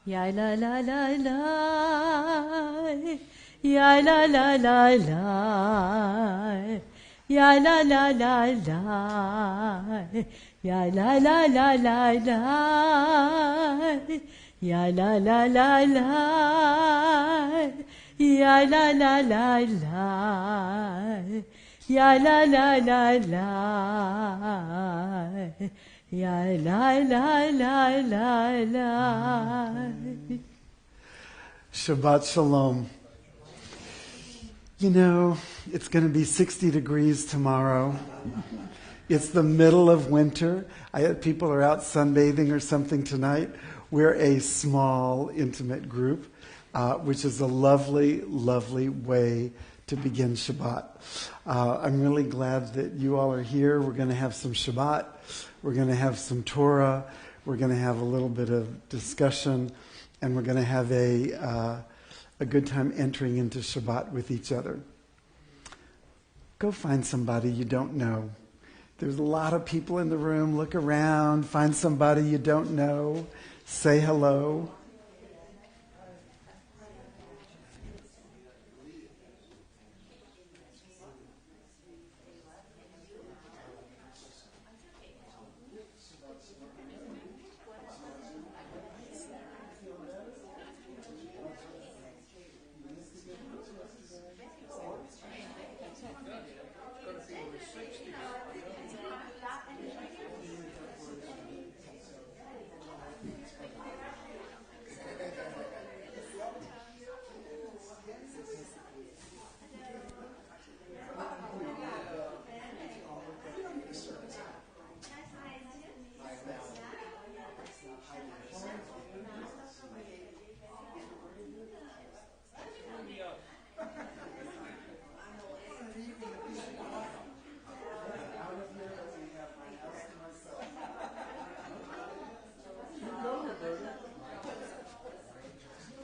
Ya la la la la, ya la la la la, ya la la la la, ya la la la la la, ya la la la la, ya la la la la, ya la la la la. Ya la la la la la. Shabbat Shalom. You know, it's going to be 60 degrees tomorrow. It's the middle of winter. People are out sunbathing or something tonight. We're a small, intimate group, which is a lovely, lovely way to begin Shabbat. I'm really glad that you all are here. We're going to have some Shabbat. We're going to have some Torah. We're going to have a little bit of discussion. And we're going to have a good time entering into Shabbat with each other. Go find somebody you don't know. There's a lot of people in the room. Look around. Find somebody you don't know. Say hello.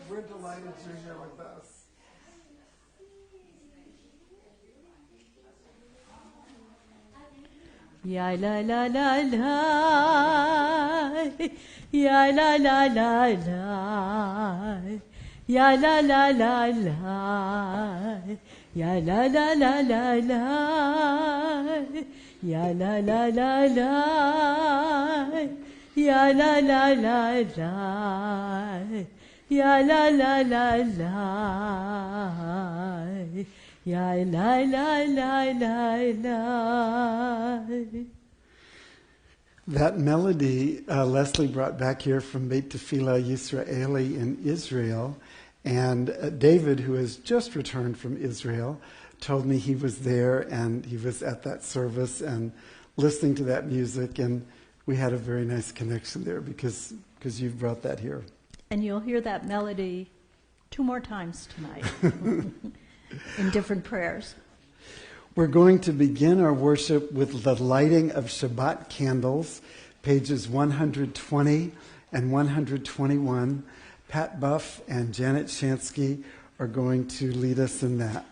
We're delighted you're here with us. Ya la la la la, ya la la la la, ya la la la la, ya la la la la la, ya la la la la, ya la la la la. Ya la la la la, ya la la la la la. That melody Leslie brought back here from Beit Tefillah Yisraeli in Israel, and David, who has just returned from Israel, told me he was there and he was at that service and listening to that music, and we had a very nice connection there because you've brought that here. And you'll hear that melody 2 more times tonight in different prayers. We're going to begin our worship with the lighting of Shabbat candles, pages 120 and 121. Pat Buff and Janet Shansky are going to lead us in that.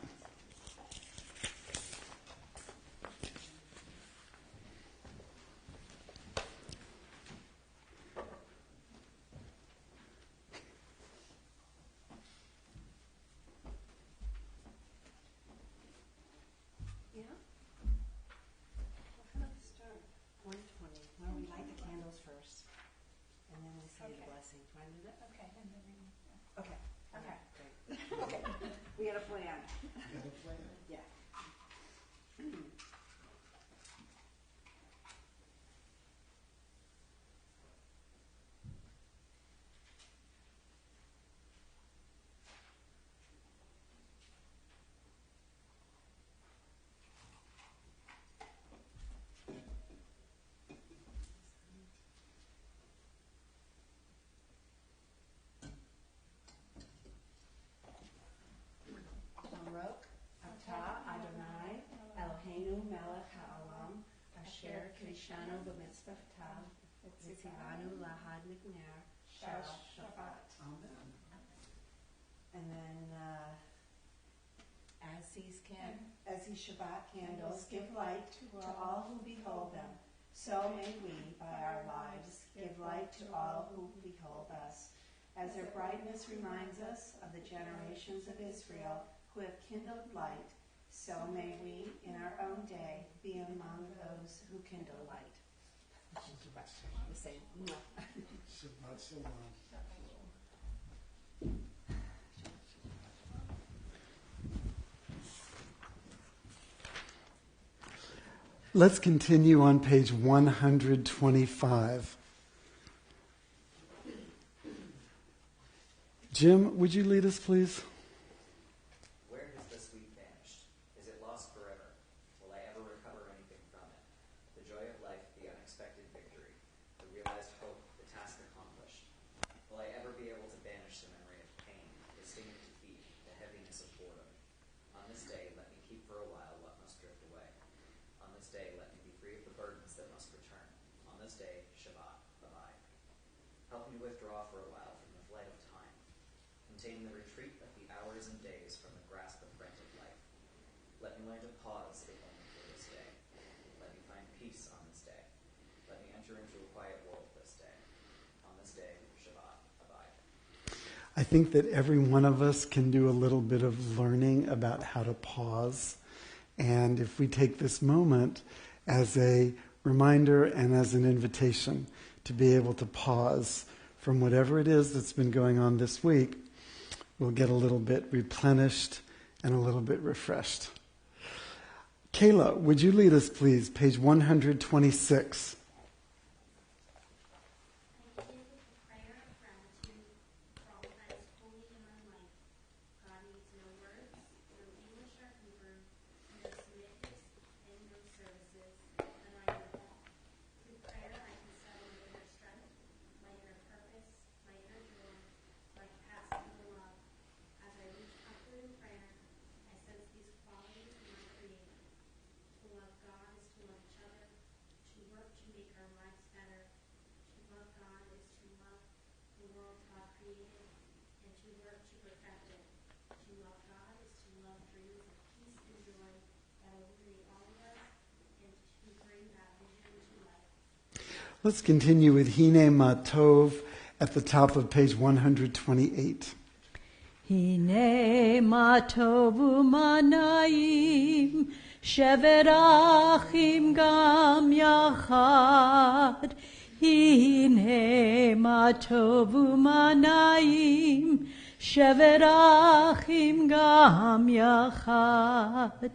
We got a plan. Yeah. Shano b'mitzvahtav, v'tzivanu lahad mikner, Shabbat. Amen. And then, as these Shabbat candles give light to all who behold them, so may we, by our lives, give light to all who behold us. As their brightness reminds us of the generations of Israel who have kindled light, so may we, in our own day, be among those who kindle light. The same. No. Shabbat shalom. Let's continue on page 125. Jim, would you lead us, please? Where has this week vanished? Is it lost forever? Will I ever recover anything from it? The joy of life, the unexpected victory, the realized hope, the task accomplished. Will I ever be able to banish the memory of pain, the sting of defeat, the heaviness of boredom? On this day, let me keep for a while what must drift away. On this day, let me be free of the burdens that must return. On this day, Shabbat, abide. Help me withdraw for a while from the flight of time, containing the retreat of the hours and days from the grasp of frantic life. Let me learn to pause if only for this day. Let me find peace on this day. Let me enter into a quiet world this day. On this day, Shabbat, abide. I think that every one of us can do a little bit of learning about how to pause. And if we take this moment as a reminder and as an invitation to be able to pause from whatever it is that's been going on this week, we'll get a little bit replenished and a little bit refreshed. Kayla, would you lead us, please? Page 126. Let's continue with Hine Ma Tov at the top of page 128. Hine ma tovu ma naim, shevet achim gam yachad. Hine ma tovu ma naim, shevet achim gam yachad.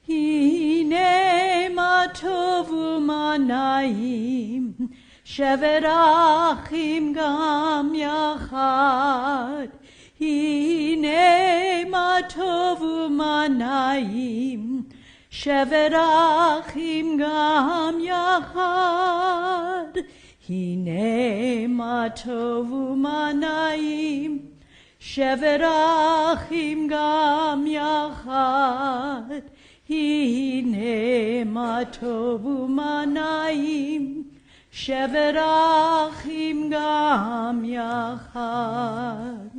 Hine ma tovu ma naim, shevet achim gam yachad. Hine ma tovu ma naim, shevet achim gam yachad. Hine ma tovu ma naim, shevet achim gam yachad. Hine ma tovu ma naim, shevet achim gam yachad.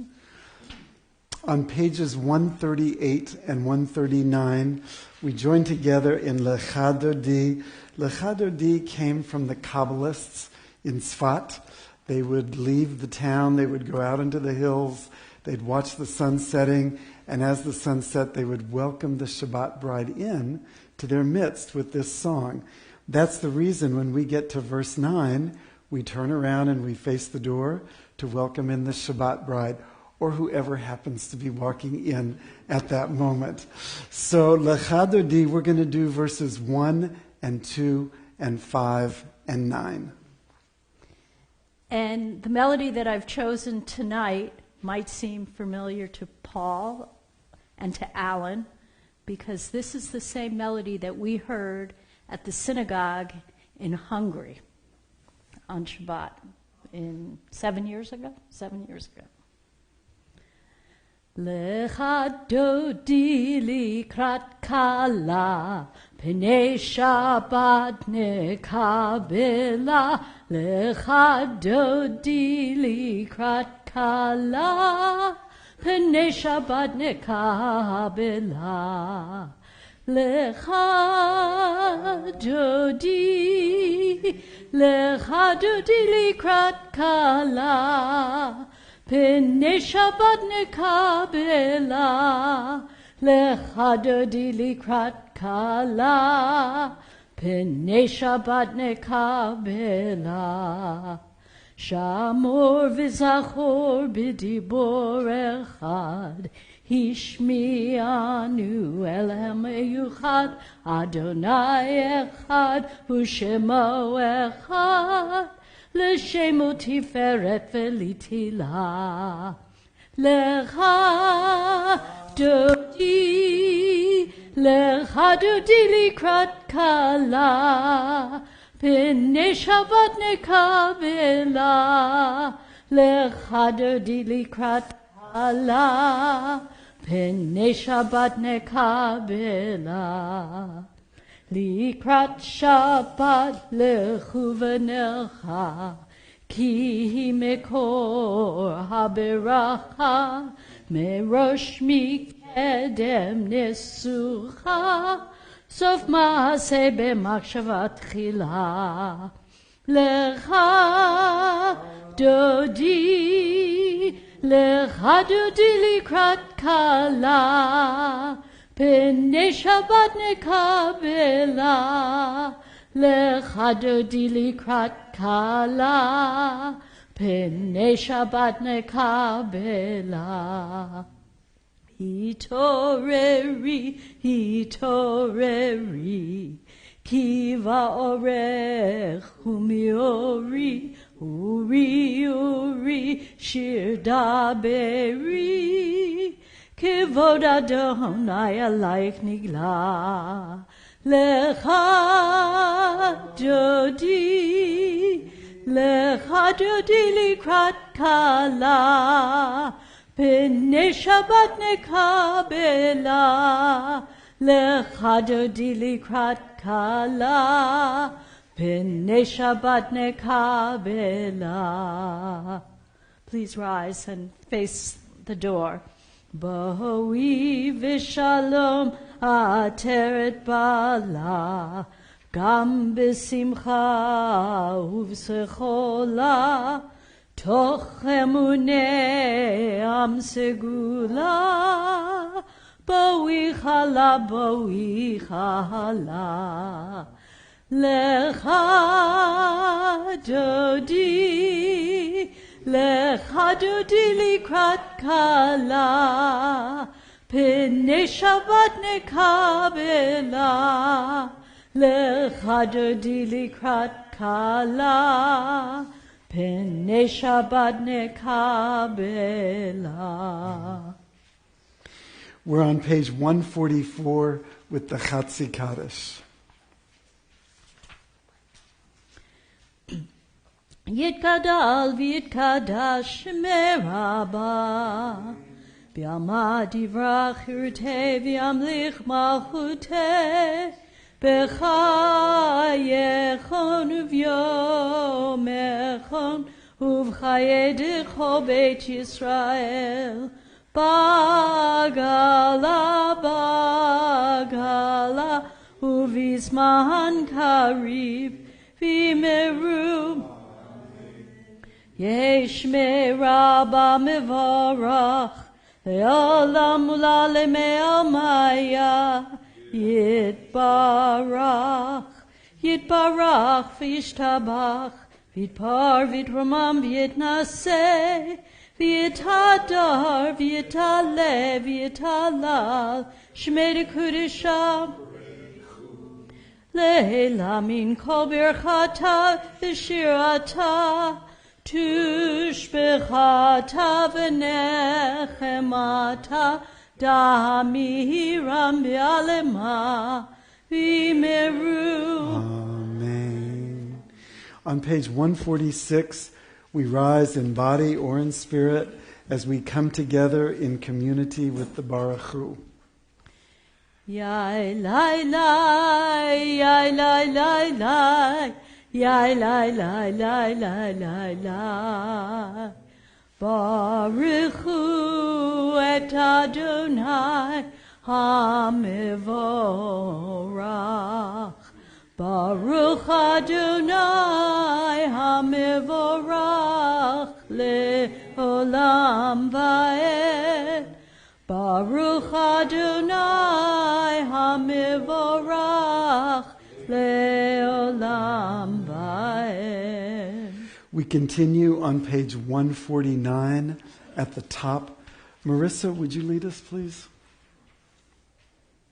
On pages 138 and 139, we join together in Lecha Dodi. Lecha Dodi came from the Kabbalists in Tzfat. They would leave the town, they would go out into the hills, they'd watch the sun setting, and as the sun set, they would welcome the Shabbat bride in to their midst with this song. That's the reason when we get to verse 9, we turn around and we face the door to welcome in the Shabbat bride, or whoever happens to be walking in at that moment. So, Lecha Dodi, we're going to do verses 1 and 2 and 5 and 9. And the melody that I've chosen tonight might seem familiar to Paul and to Alan, because this is the same melody that we heard at the synagogue in Hungary on Shabbat 7 years ago. Lecha dodi likrat kala, pnei Shabbat nekabela. Lecha dodi likrat kala, pnei Shabbat nekabela. Lecha dodi likrat kala, P'nei Shabbat nekabela, lechadodi likrat kala. P'nei Shabbat nekabela, shamor v'zachor b'dibor echad. Hishmi'anu Elohim Yuchad, Adonai Echad, U'Shemo Echad, L'Shemo Tiferet V'Litila. Lecha Dodi Likrat Kala, P'nei Shabbat nekabela, Lecha Dodi Likrat Kala, P'nei Shabbat nekabela. Likrat Shabbat lechu v'necha, ki mekor haberacha, merosh mikedem nesucha, sof maaseh b'machshava tchila. Lecha dodi, lecha dodi likrat kala, P'nei Shabbat nekabela, lecha dodi likrat kala, P'nei Shabbat nekabela. Hitoreri, hitoreri, ki va'orech umiori, uri, uri, shir daberi. Kivod Adonai alayich nigla, lecha dodi likrat kala, P'nei Shabbat nekabela, lecha dodi likrat kala, P'nei Shabbat nekabela. Please rise and face the door. Boi v'shalom ateret bala, gam b'simcha uv'sechola, toch emunei am segula, boi chala, lecha dodi, lecha dodi likrat kala, P'nei Shabbat nekabela, lecha dodi likrat kala, P'nei Shabbat nekabela. We're on page 144 with the Chatzi Kaddish. Yitkadal v'yitkadash meraba, B'yamad yivrach hiruteh v'yamlich malchuteh, B'chayechon uv'yomechon, uv'chayedecho beit Yisrael, Bagala, uv'izman karib, v'meru, Yesh meraba mevorach, le'olam ulale me'almaya, Yitbarach v'yishtabach, v'yitpar v'yitromam v'yitnaseh, v'yitadar v'yitale v'yitalal, shmei dekudisham, le'ela min kol birchata v'shirata, Tushbechata v'nechemata, damihiram b'alema v'meru. Amen. On page 146, we rise in body or in spirit as we come together in community with the Baruch Hu. Yai lai lai, yai lai lai lai, yai lai lai lai lai lai lai. Baruch Hu et Adonai HaMevorach. Baruch Adonai HaMevorach le'olam. olam va'ed. Baruch Adonai hamivorach le'olam va'ed. We continue on page 149 at the top. Marissa, would you lead us, please?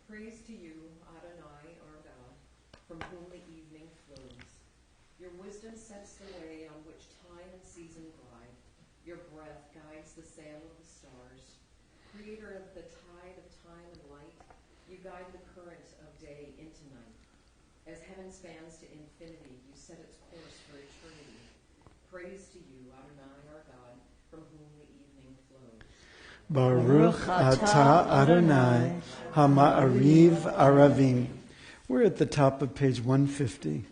Praise to you, Adonai, our God, from whom the evening flows. Your wisdom sets the way on which time and season glide. Your breath guides the sail of the stars. Creator of the tide of time and light, you guide the current of day into night. As heaven spans to infinity, you set its course for eternity. Praise to you, Adonai, our God, from whom the evening flows. Baruch atah Adonai hama'ariv aravim. We're at the top of page 150.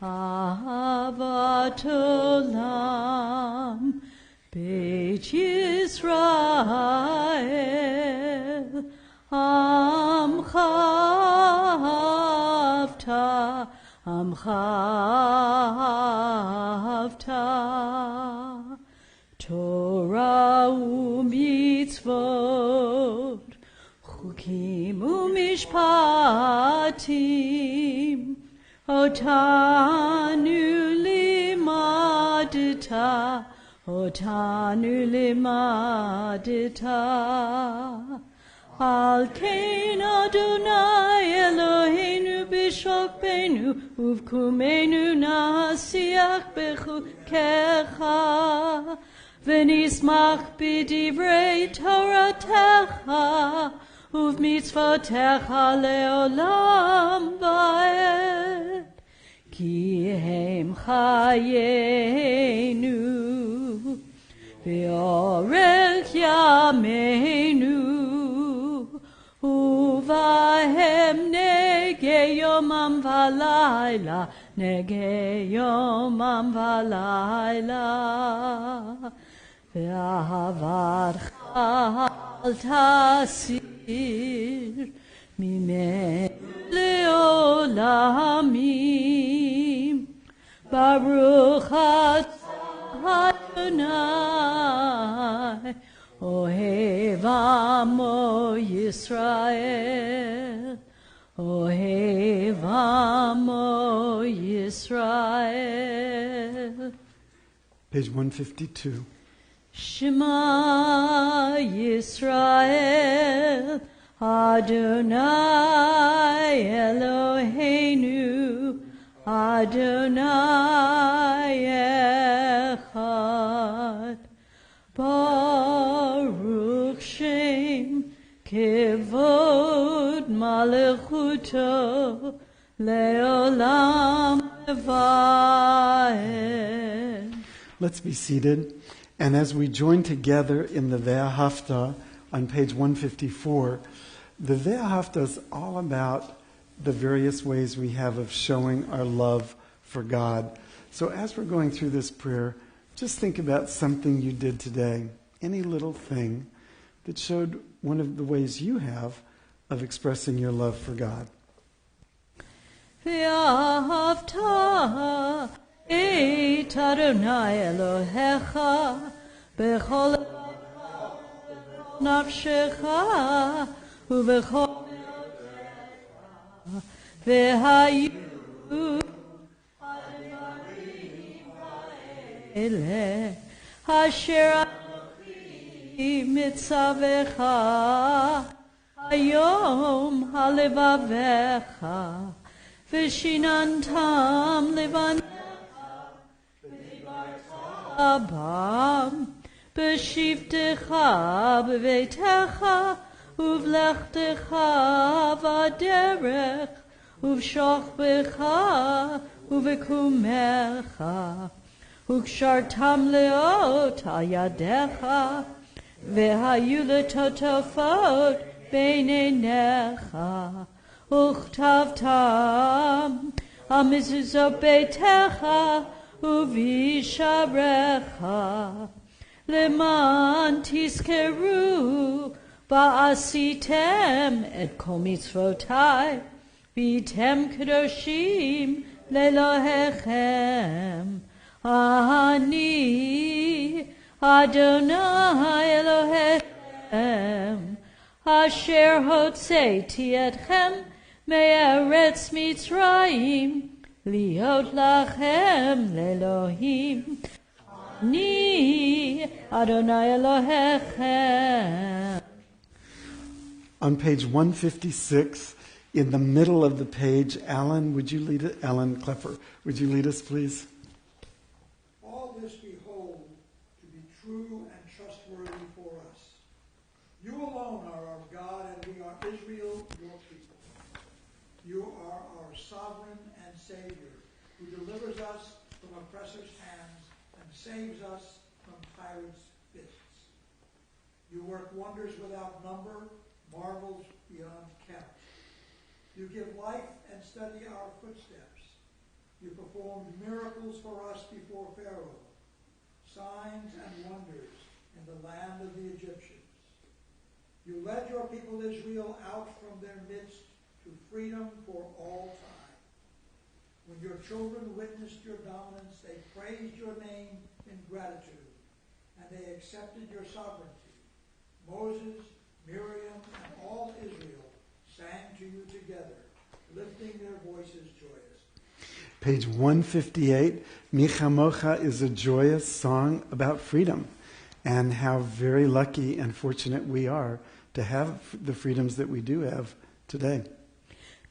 Ahavat olam Beit Yisrael Amcha havta Torah u'mitzvot Chukim u'mishpatim Otanu limadita Al kein Adonai Eloheinu b'shokbenu uvkumenu nasiach bechukecha v'nismach b'divrei Toratecha uv'mitzvotecha le'olam va'ed ki hem chayenu v'orech yameinu uvahem nege yomam v'layla ve'ahavarcha al tasir mimenu le'olamim Baruch Adonai Ohev Amo Yisrael Ohev Amo Yisrael. Page 152. Shema Yisrael Adonai Eloheinu Adonai Echad Baruch Shem Kevod Malchuto Leolam Vaed. Let's be seated. And as we join together in the Ve'ahavta on page 154, the Ve'ahavta is all about the various ways we have of showing our love for God. So as we're going through this prayer, just think about something you did today, any little thing that showed one of the ways you have of expressing your love for God. Ve'ahavta et Adonai Elohecha b'chol nafshecha u'b'chol ve'hayu ele asher anochi mitzavecha hayom halevavecha v'shinantam levanecha v'dibarta bam b'shivtecha b'veitecha uvlechtecha v'aderech uv'shochbecha uv'kumecha ukshartam leot al yadecha ve'hayu letotofot beinenecha uchtavtam amizuzot beitecha uvisharecha leman tiskeru ba'asitem et kol mitzvotai v'tem kadoshim lelohechem Ani Adonai Elohechem, asher hotzeiti etchem me'eretz Mitzrayim, liot lachem le'Elohim. Ani Adonai Elohechem. On page 156, in the middle of the page, Alan Klepper, would you lead us, please? All this we hold to be true and trustworthy for us. You alone are our God, and we are Israel, your people. You are our sovereign and Savior, who delivers us from oppressors' hands and saves us from tyrants' fists. You work wonders without number, marvels beyond count. You give life and steady our footsteps. You performed miracles for us before Pharaoh, signs and wonders in the land of the Egyptians. You led your people Israel out from their midst to freedom for all time. When your children witnessed your dominance, they praised your name in gratitude, and they accepted your sovereignty. Moses, Miriam, and all Israel sang to you together, lifting their voices joyous. Page 158, Mi Chamocha is a joyous song about freedom and how very lucky and fortunate we are to have the freedoms that we do have today.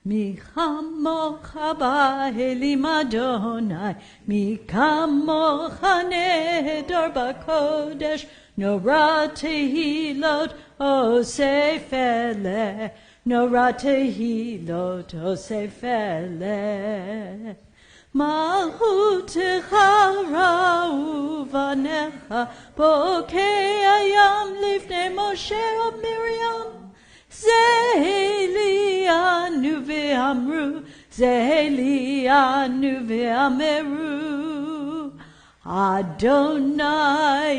Mi chamocha ba'elim Adonai, mi kamocha nehedor b'kodesh, Nora tehilot osef eleh, Nora tehilot osef eleh. Malchutecha ra'u vanecha, bokei hayam lifnei Moshe u'Miriam. Zehelianu ve'amru, Zehelianu ve'ameru, Adonai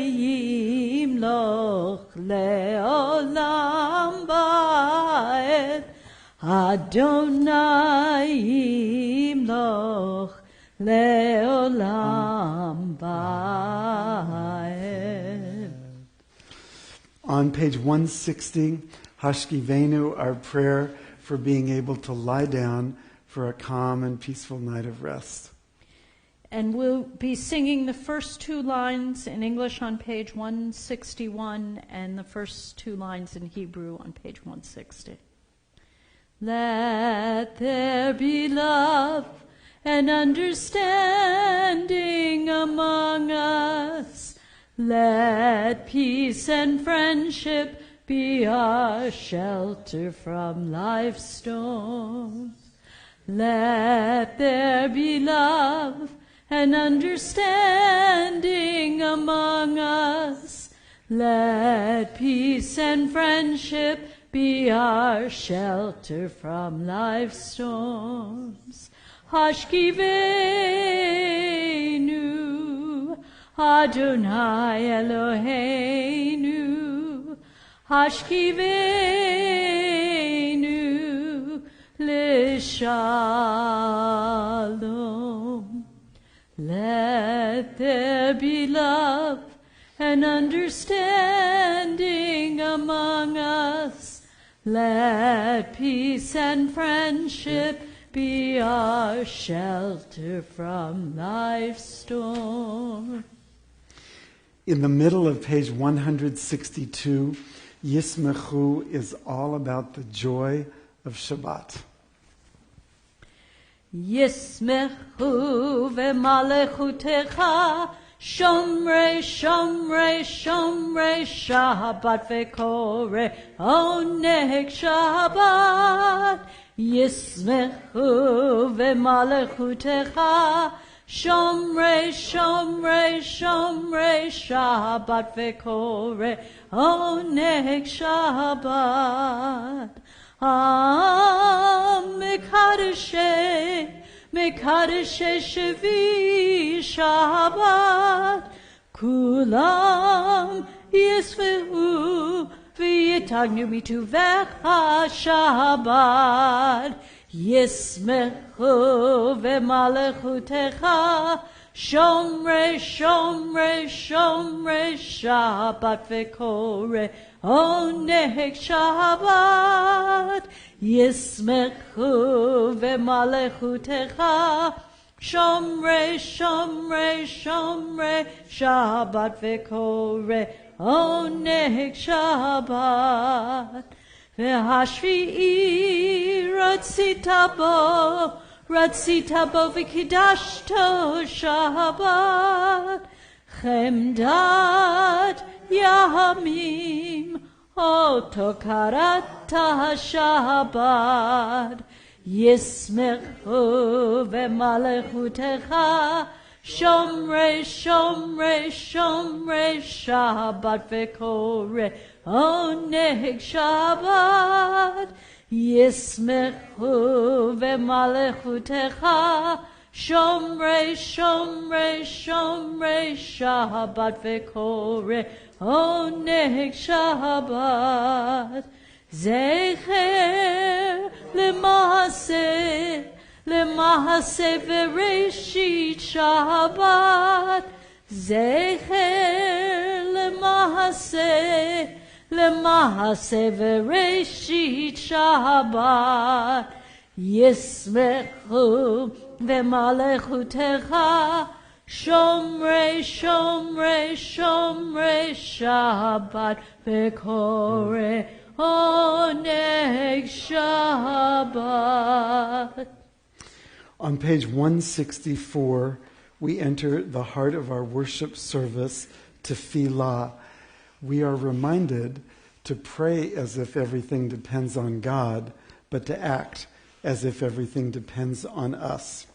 yimloch le'olam ba'ed, Adonai yimloch le'olam ba'ed. On page 160, Hashkivenu, our prayer for being able to lie down for a calm and peaceful night of rest. And we'll be singing the first two lines in English on page 161 and the first two lines in Hebrew on page 160. Let there be love and understanding among us. Let peace and friendship be our shelter from life's storms. Let there be love and understanding among us. Let peace and friendship be our shelter from life's storms. Hashkivenu, Adonai Eloheinu, Hashkivenu l'shalom. Let there be love and understanding among us. Let peace and friendship be our shelter from life's storm. In the middle of page 162, Yismechu is all about the joy of Shabbat. Yismechu v'malechutecha, Shomrei, Shomrei, Shomrei, Shabbat v'koreh, Oneg Shabbat. Yismechu v'malechutecha, Shomrei, Shomrei, Shomrei, Shabbat v'koreh, Oneg Shabbat. Mekadesheh, Mekadesheh Shevi Shabbat, Kulam Yisvehu V'yitagnu mituvecha Shabbat, Yismechu V'malechutecha, Shomre, shomre, shomre, Shabbat v'kore, oneg Shabbat. Yismechu v'malechutecha, Shomre, shomre, shomre, Shabbat v'kore, oneg Shabbat. V'hashvi'i ratzita bo v'kidashto Shabbat. Chemdat yamim, oto karata Shabbat. Yismechu v'malechutecha, Shomre, shomre, shomre, Shabbat v'kore, oneg Shabbat. Yismechu v'malechutecha, Shomre, shomre, shomre, Shabbat v'kore, oneg Shabbat. Zecher lemahaseh v'reshit Shabbat. Zecher lemahaseh v'reshit Shabbat. Yismechu v'malechutecha, Shomre, shomre, shomre, Shabbat v'kore, oneg Shabbat. On page 164, we enter the heart of our worship service, tefillah. We are reminded to pray as if everything depends on God, but to act as if everything depends on us.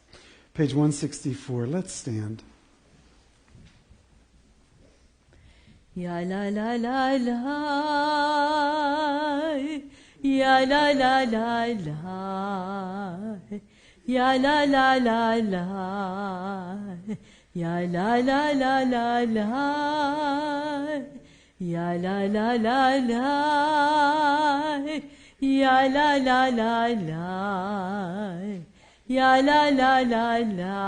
Page 164, let's stand. Ya la la la la, ya la la la la, ya la la la la, ya la la la la la, ya la la la la, ya la la la la, ya la la la la.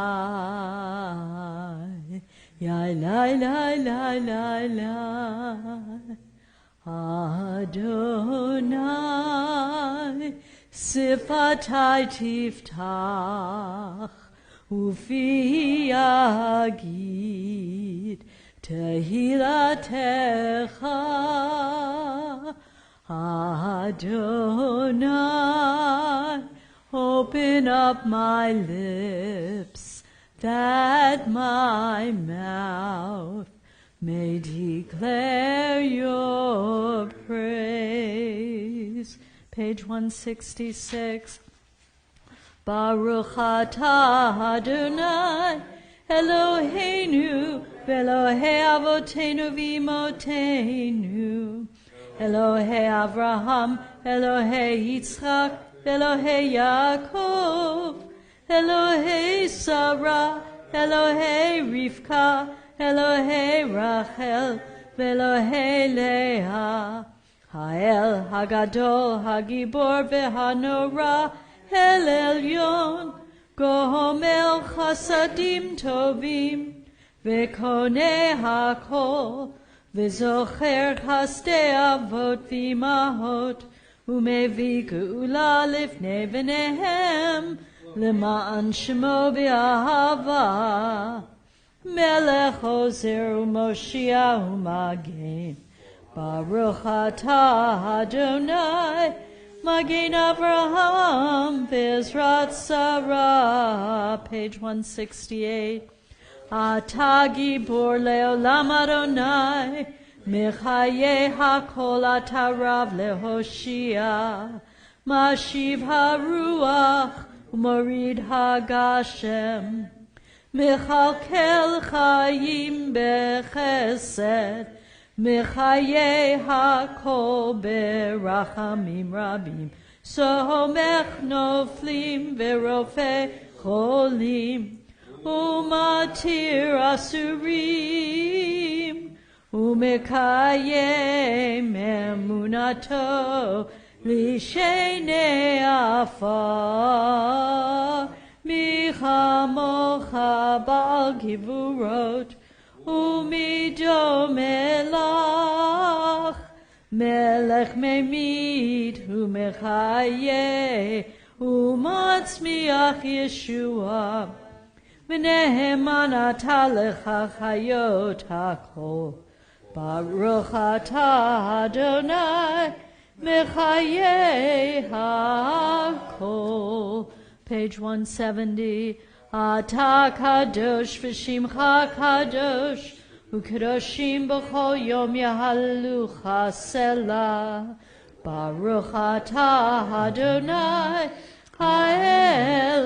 Ya la la la la la, Adonai, sifatai tiftach, ufi yagid, tehilatecha. Adonai, open up my lips, that my mouth may declare your praise. Page 166. Baruch atah Adonai, Eloheinu, Elohei avotenu v'imotenu, Elohei Avraham, Elohei Yitzchak, Elohei Yaakov, Elohei Sarah, Elohei Rivka, Elohei Rachel, Elohei Leah, Ha'el Hagadol, Hagibor v'Hanora, El Elyon, Gomel Chasadim Tovim, V'Koneh HaKol, V'Zocher Chasdei Avot V'Imahot, U'Mevi Geula Lifnei V'nehem, L'ma'an Shemo B'Ahava, Melech Ozer U'Moshiach U'Magen, Baruch atah Adonai, Magen Avraham V'Ezrat Sarah. Page 168. Atah Gibor Le'olam Adonai, Mechaye HaKol atah Rav Lehoshia, Mashiv HaRuach, U'Morid HaGashem, Mechalkel Chayim Bechesed, Mechaye HaKol Berachamim Rabim, Somech Noflim Verofe Cholim, Umatir Asurim, Umekayem Emunato, Lishenei Afar, Michal kamocha bal givurot, umido melach, melech memid umechaye, umatzmiach Yeshua, v'neheman ata lecha chayot hakol, Baruch atah Adonai, mechaye hakol. Page 170. Ata kadosh v'shimcha kadosh, u'kadoshim b'chol yom yahalucha selah. Baruch atah Adonai, ha'el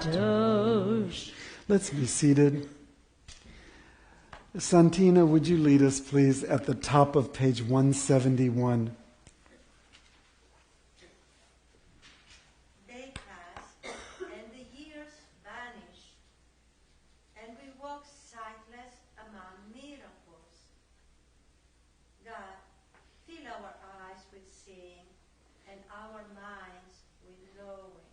hakadosh. Let's be seated. Santina, would you lead us, please, at the top of page 171? They passed, and the years vanished, and we walked sightless among miracles. God, fill our eyes with seeing, and our minds with knowing.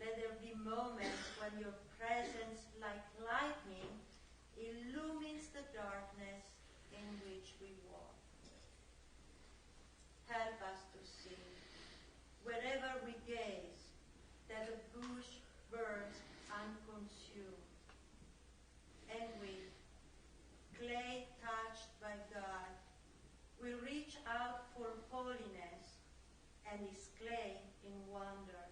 Let there be moments when your presence, like lightning, illumines the darkness in which we walk. Help us to see, wherever we gaze, that the bush burns unconsumed. And we, clay touched by God, will reach out for holiness and His clay in wonder.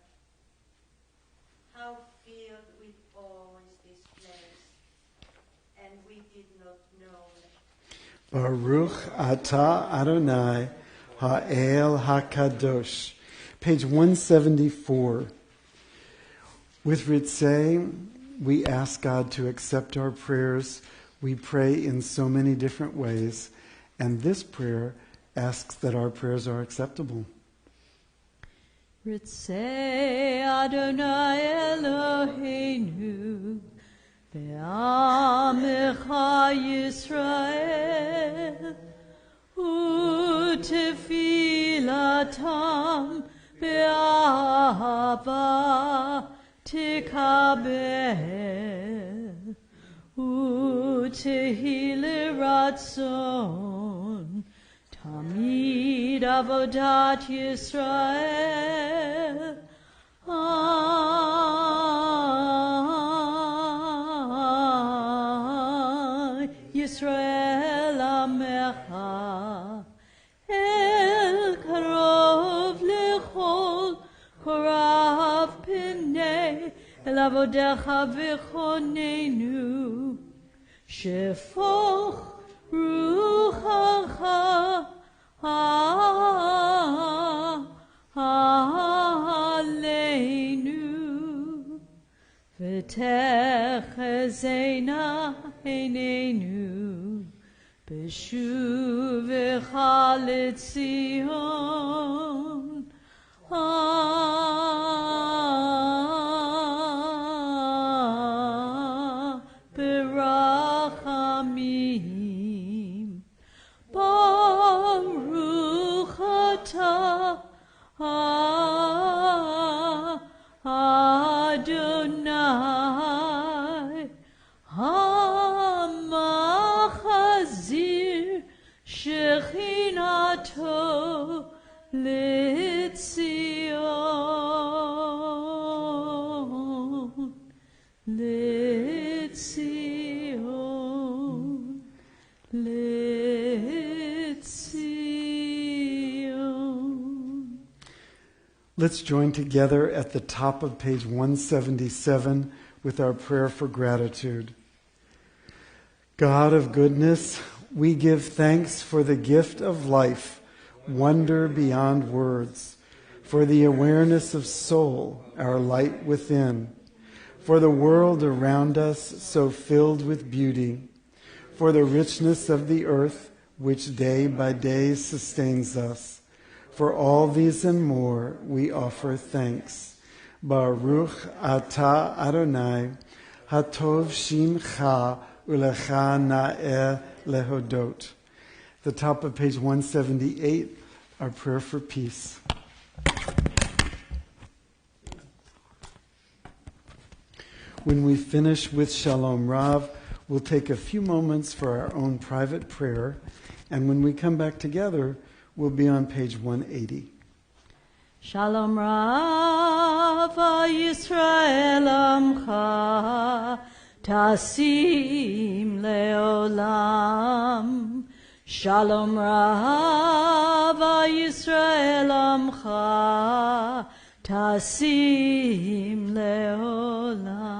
How filled with awe is this place, and we did not know it. Baruch atah Adonai, ha'el hakadosh. Page 174. With Ritzeh, we ask God to accept our prayers. We pray in so many different ways, and this prayer asks that our prayers are acceptable. Ritzeh Adonai Eloheinu, ve'amecha Yisrael, u'tefilatam be'ahava tikabel, u'tehile ratzon, Tamid avodat Yisrael, Yisrael amecha, el karov lechol korav pnei, el avodecha v'chonenu, shefoch ruchacha, Aleinu, v'techezena einenu, b'shuvecha l'Tzion, berachamim, Baruch atah Adonai, hamachazir shechinato l'Tzion, l'Tzion, l'Tzion. Let's join together at the top of page 177 with our prayer for gratitude. God of goodness, we give thanks for the gift of life, wonder beyond words, for the awareness of soul, our light within, for the world around us so filled with beauty, for the richness of the earth which day by day sustains us. For all these and more we offer thanks. Baruch atah Adonai, hatov shimcha ulecha na'eh lehodot. The top of page 178, our prayer for peace. When we finish with Shalom Rav, we'll take a few moments for our own private prayer, and when we come back together, we'll be on page 180. Shalom Rav Yisrael Amcha Tasim Leolam. Shalom Rav Yisrael Amcha Tasim Leolam.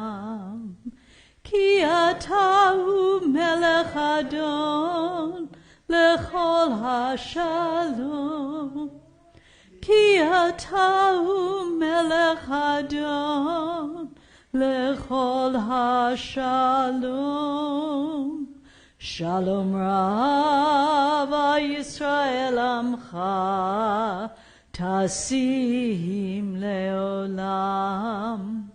Ki atahu melech adon lechol hashalom. Ki atahu melech adon lechol hashalom. Shalom Rav Yisrael Amcha Tasim Leolam.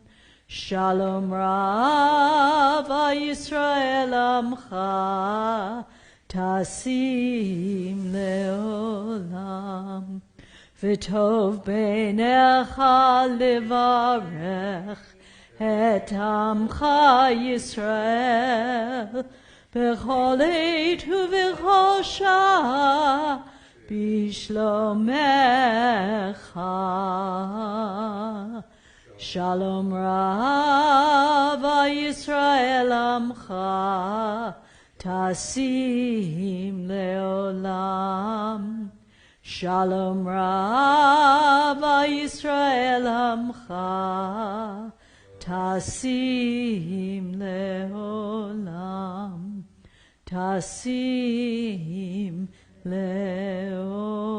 Shalom Rav Yisrael Amcha Tasim Leolam. V'tov beinecha levarech et amcha Yisrael b'chol eit u'v'chol shah b'shlomecha. Shalom Rav Yisrael Amcha Tasim Leolam. Shalom Rav Yisrael Amcha Tasim Leolam. Tasim Leolam.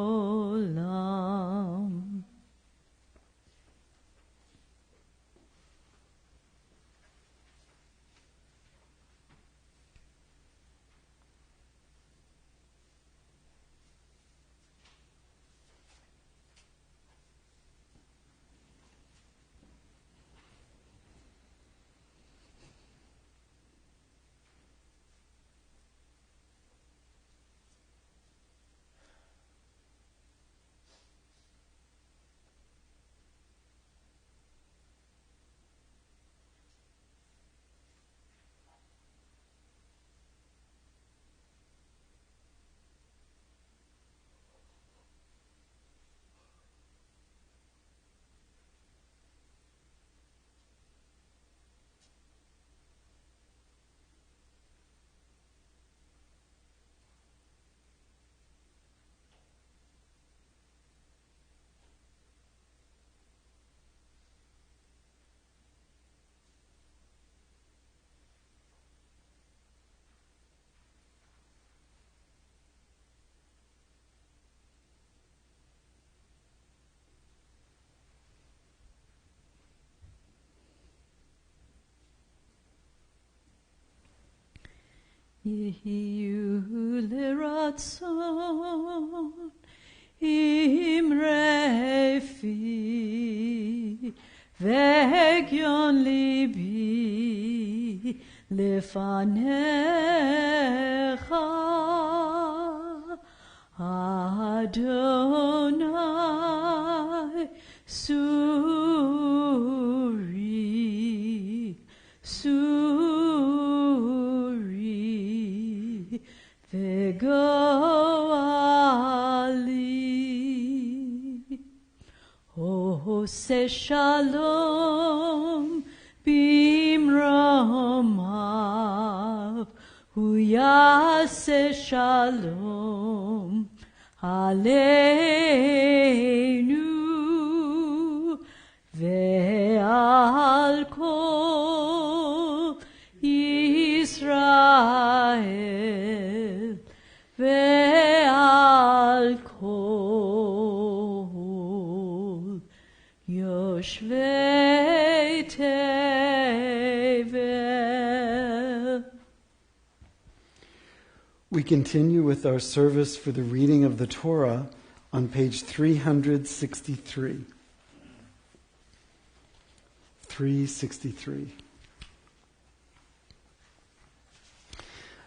Yiyu liratzon imrefi v'egyon libi lefanecha Adonai suri Vegoali. Ose shalom bimromav huyase shalom aleinu ve'al kol Yisrael ve'al kol yoshvei tevel. We continue with our service for the reading of the Torah on page 363. 363.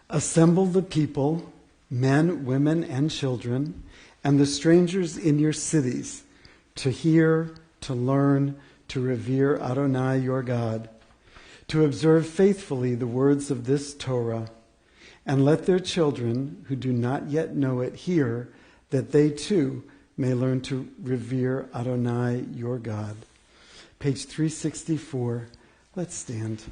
Assemble the people, men, women, and children, and the strangers in your cities, to hear, to learn, to revere Adonai your God, to observe faithfully the words of this Torah, and let their children who do not yet know it hear, that they too may learn to revere Adonai, your God. Page 364. Let's stand.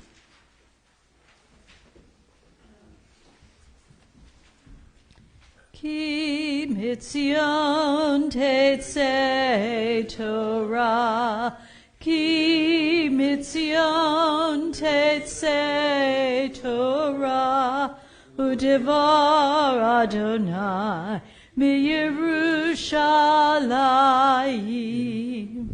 Ki mitzion tetzei Torah, ki mitzion tetzei Torah, udevar Adonai miYerushalayim,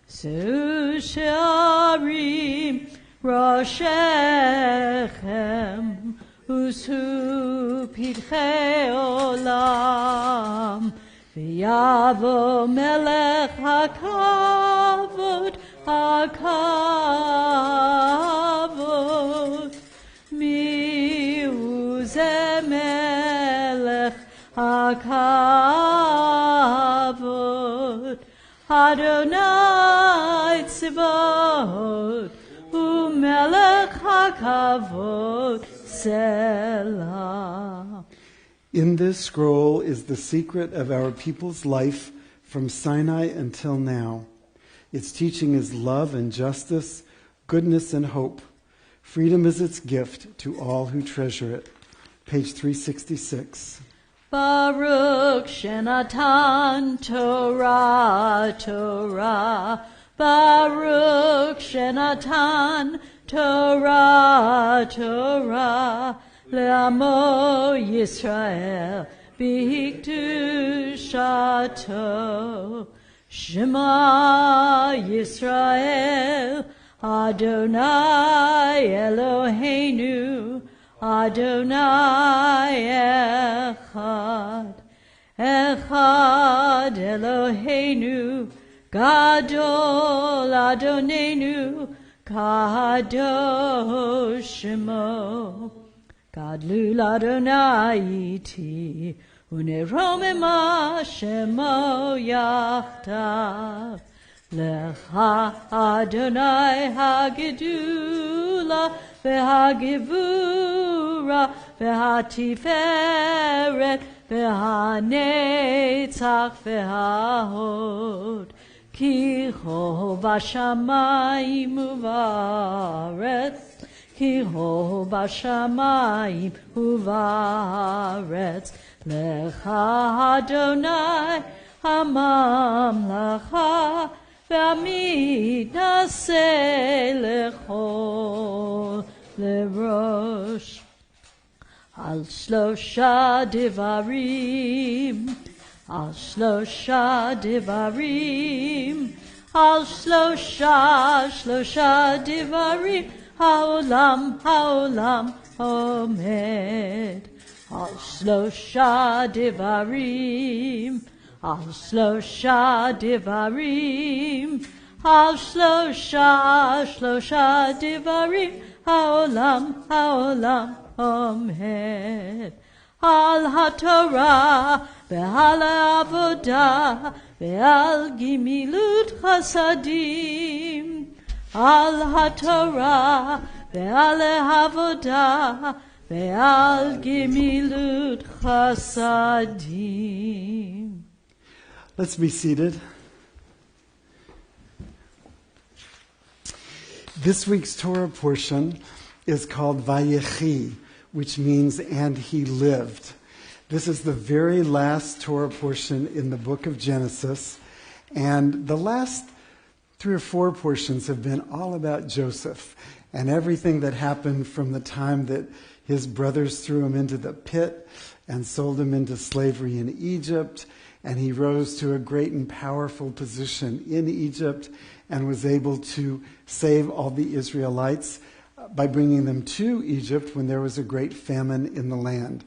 Seu she'arim roshechem, Usu pidchei olam, v'yavo melech hakavod, hakavod. Mi'u ze melech hakavod, Adonai tzivot, u'melech hakavod. Selah. In this scroll is the secret of our people's life from Sinai until now. Its teaching is love and justice, goodness and hope. Freedom is its gift to all who treasure it. Page 366. Baruch Shenatan Torah, Torah. Baruch Shenatan Torah, Torah, Le'amo Yisrael, B'hikdushato. Shema Yisrael, Adonai Eloheinu, Adonai Echad. Echad Eloheinu, Gadol Adonenu, Kadosh Shemo, Gadlul Adonai iti, uneromema Shemo yachtav. Lecha Adonai hagedula, v'hagevura, v'hatiferet, v'hanetzach, v'hahod. Ki ho bashamayim uvaretz, ki ho bashamayim uvaretz, lecha Adonai hamamlacha, ve'amid naseh lechol lerosh. Al shlosha devarim, Al shlosha devarim, Al shlosha devarim, Haolam, haolam omed. Al shlosha devarim, Al shlosha devarim, Al shlosha devarim, Haolam, haolam omed. Al haTorah ve'al avodah ve'al gimilut chasadim. Al haTorah ve'al avodah ve'al gimilut chasadim. Let's be seated. This week's Torah portion is called Vayechi, which means, and he lived. This is the very last Torah portion in the book of Genesis. And the last 3 or 4 portions have been all about Joseph and everything that happened from the time that his brothers threw him into the pit and sold him into slavery in Egypt. And he rose to a great and powerful position in Egypt and was able to save all the Israelites by bringing them to Egypt when there was a great famine in the land.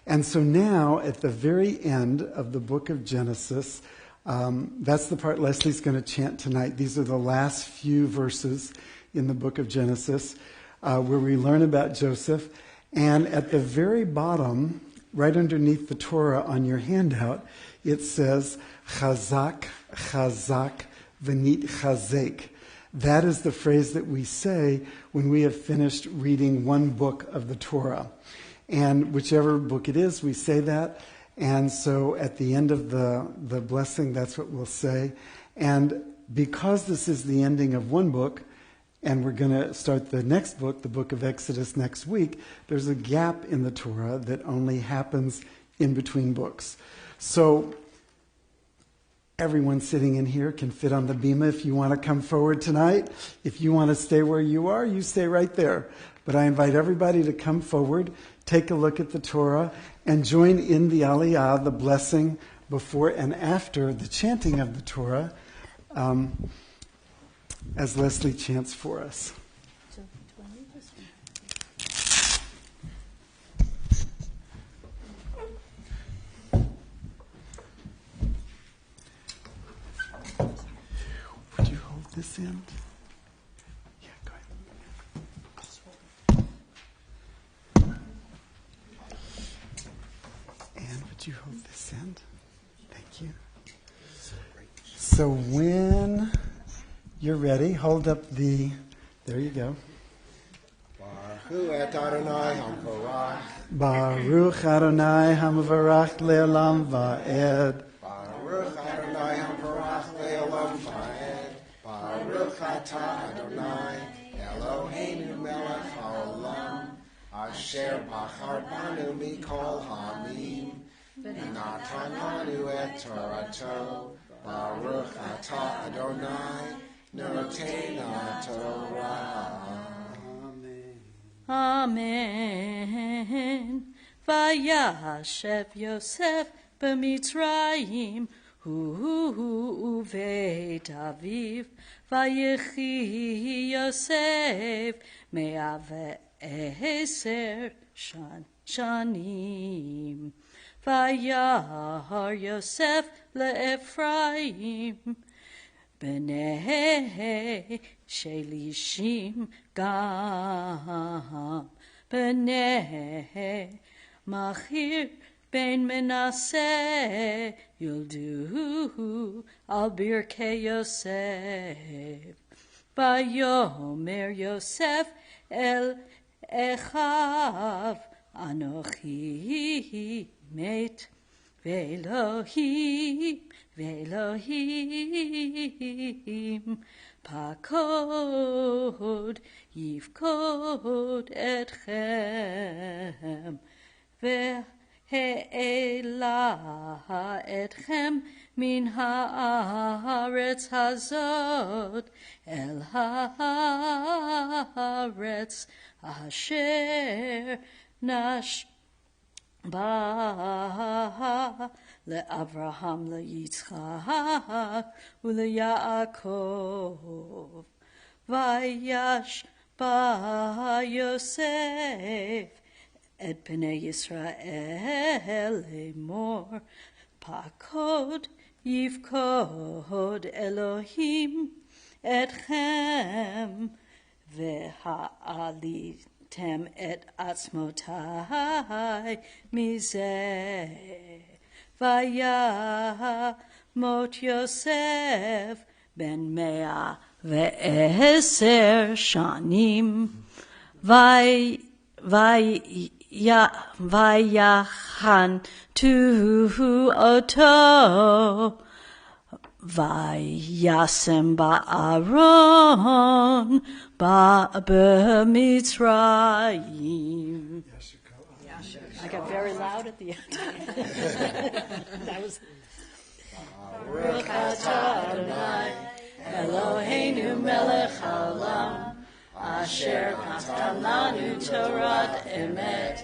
And so now, at the very end of the book of Genesis, that's the part Leslie's going to chant tonight. These are the last few verses in the book of Genesis where we learn about Joseph. And at the very bottom, right underneath the Torah on your handout, it says, Chazak, Chazak, V'nit Chazek. That is the phrase that we say when we have finished reading one book of the Torah. And whichever book it is, we say that. And so at the end of the blessing, that's what we'll say. And because this is the ending of one book, and we're going to start the next book, the book of Exodus, next week, there's a gap in the Torah that only happens in between books. So everyone sitting in here can fit on the bima if you want to come forward tonight. If you want to stay where you are, you stay right there. But I invite everybody to come forward, take a look at the Torah, and join in the Aliyah, the blessing, before and after the chanting of the Torah, as Leslie chants for us. Would you hold this end? Yeah, go ahead. And would you hold this end? Thank you. So when you're ready, hold up the, there you go. Baruch Adonai HaMevorach. Baruch Adonai HaMevorach Le'olam Va'ed. Baruch Adonai HaMevorach Le'olam Va'ed. Baruch Atah Adonai Eloheinu melech haolam asher bachar banu mikol ha'amim v'natan lanu et Torato. Baruch Atah Adonai Noten HaTorah. Amen. Vayashev Yosef b'Mitzrayim hu uveit aviv. Vayechi Yosef 110 shanim. Vayahar Yosef le'Ephraim B'nei Shelishim Gam B'nei Machir Ben Menasseh Yuldu Al Birkei Yosef Vayomer Yosef El Echav Anochi Met Ve'Elohim Pakod Yifkod Etchem Ve'Elah Etchem Min haaretz hazot El haaretz asher nash Ba le'Avraham le'Yitzchak u'le'Yaakov Vayash ba Yosef et Bnei Yisrael lemor Pakod yivkod Elohim etchem ve'ha'alit Tem et atzmotai mizeh vayamot Yosef ben 110 shanim vayachan tu oto Vayasem ba'aron ba'mitzrayim. I got very loud at the end. That was Baruch atah Adonai Eloheinu melech haolam asher natan lanu Torat emet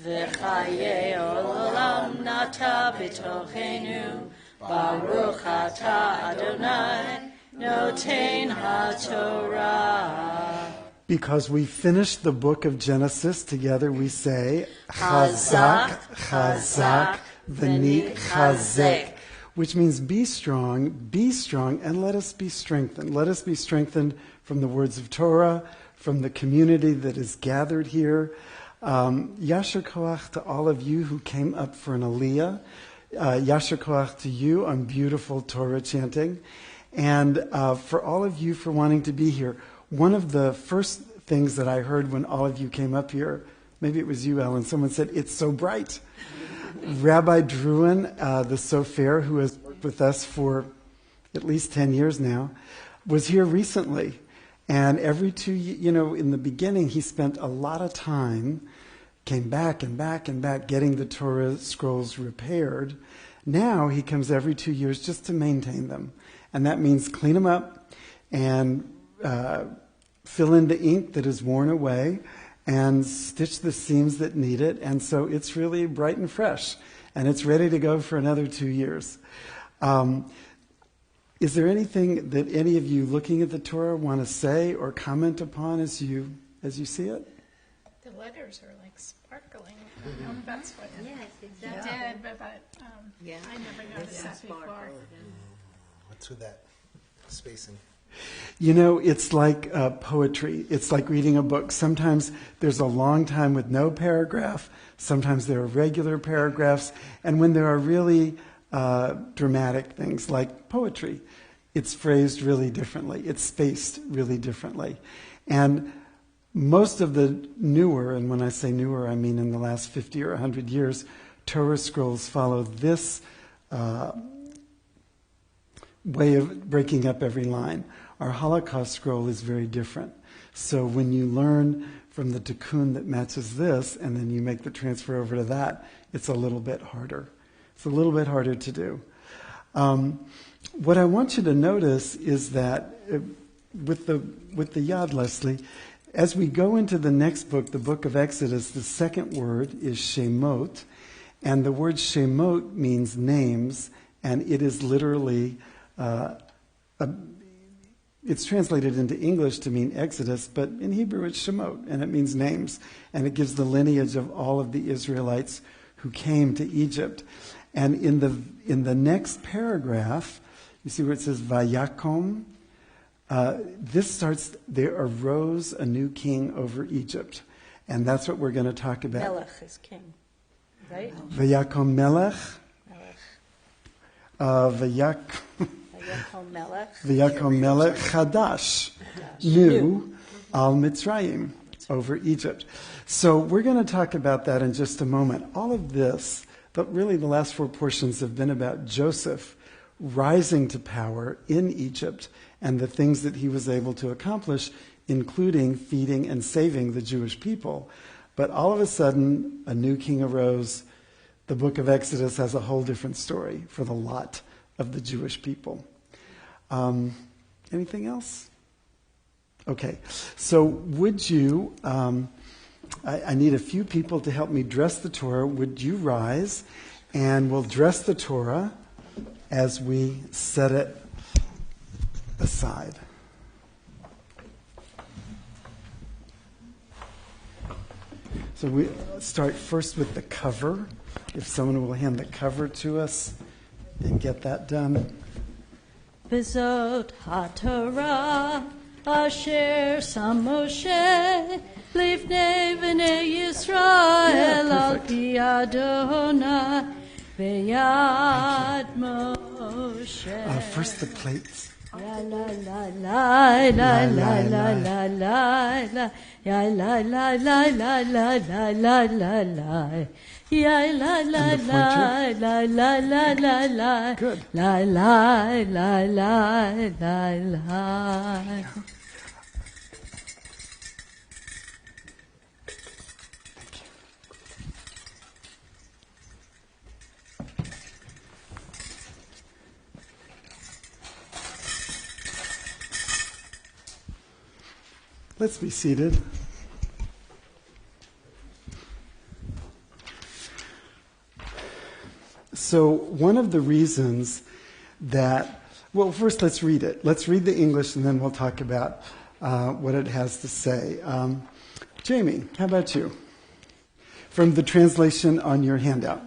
v'chayei olam nata b'tochenu Baruch atah Adonai Noten HaTorah. Because we finished the book of Genesis together, we say Chazak, Chazak, V'ni Chazek, which means be strong, and let us be strengthened. Let us be strengthened from the words of Torah, from the community that is gathered here. Yasher koach to all of you who came up for an aliyah. Yasher koach to you on beautiful Torah chanting. And for all of you for wanting to be here, one of the first things that I heard when all of you came up here, maybe it was you, Ellen, someone said, "It's so bright." Rabbi Druin, the Sofer, who has worked with us for at least 10 years now, was here recently. And every 2 years, in the beginning, he spent a lot of time, came back and back and back, getting the Torah scrolls repaired. Now he comes every 2 years just to maintain them. And that means clean them up and fill in the ink that is worn away and stitch the seams that need it. And so it's really bright and fresh. And it's ready to go for another 2 years. Is there anything that any of you looking at the Torah want to say or comment upon as you see it? The letters are like sparkling. I don't know if that's what Yes, you exactly. did, but I never noticed that before. What's with that spacing? It's like poetry. It's like reading a book. Sometimes there's a long time with no paragraph. Sometimes there are regular paragraphs. And when there are really dramatic things like poetry, it's phrased really differently. It's spaced really differently. And most of the newer, and when I say newer, I mean in the last 50 or 100 years, Torah scrolls follow this way of breaking up every line. Our Holocaust scroll is very different. So when you learn from the tikkun that matches this, and then you make the transfer over to that, it's a little bit harder. It's a little bit harder to do. What I want you to notice is that with the Yad, Leslie, as we go into the next book, the book of Exodus, the second word is Shemot, and the word Shemot means names, and it is literally it's translated into English to mean Exodus, but in Hebrew it's Shemot, and it means names, and it gives the lineage of all of the Israelites who came to Egypt. And in the next paragraph, you see where it says Vayakom. This starts, there arose a new king over Egypt. And that's what we're going to talk about. Melech is king, right? Vayakom Melech. Vayakom Melech Chadash. New al Mitzrayim, over Egypt. So we're going to talk about that in just a moment. All of this, but really the last 4 portions have been about Joseph rising to power in Egypt and the things that he was able to accomplish, including feeding and saving the Jewish people. But all of a sudden, a new king arose. The book of Exodus has a whole different story for the lot of the Jewish people. Anything else? Okay, so would you, I need a few people to help me dress the Torah. Would you rise? And we'll dress the Torah as we set it aside. So we start first with the cover. If someone will hand the cover to us and get that done. V'zot haTorah asher sam Moshe lifnei b'nei Yisrael al pi Adonai v'yad Moshe. First the plates. La la la la la la la la la la. Ya la la la la la la la la la. Ya la la la la la la la la. Good. La la la la la la. Let's be seated. So one of the reasons that, well, first let's read it. Let's read the English and then we'll talk about what it has to say. Jamie, how about you? From the translation on your handout.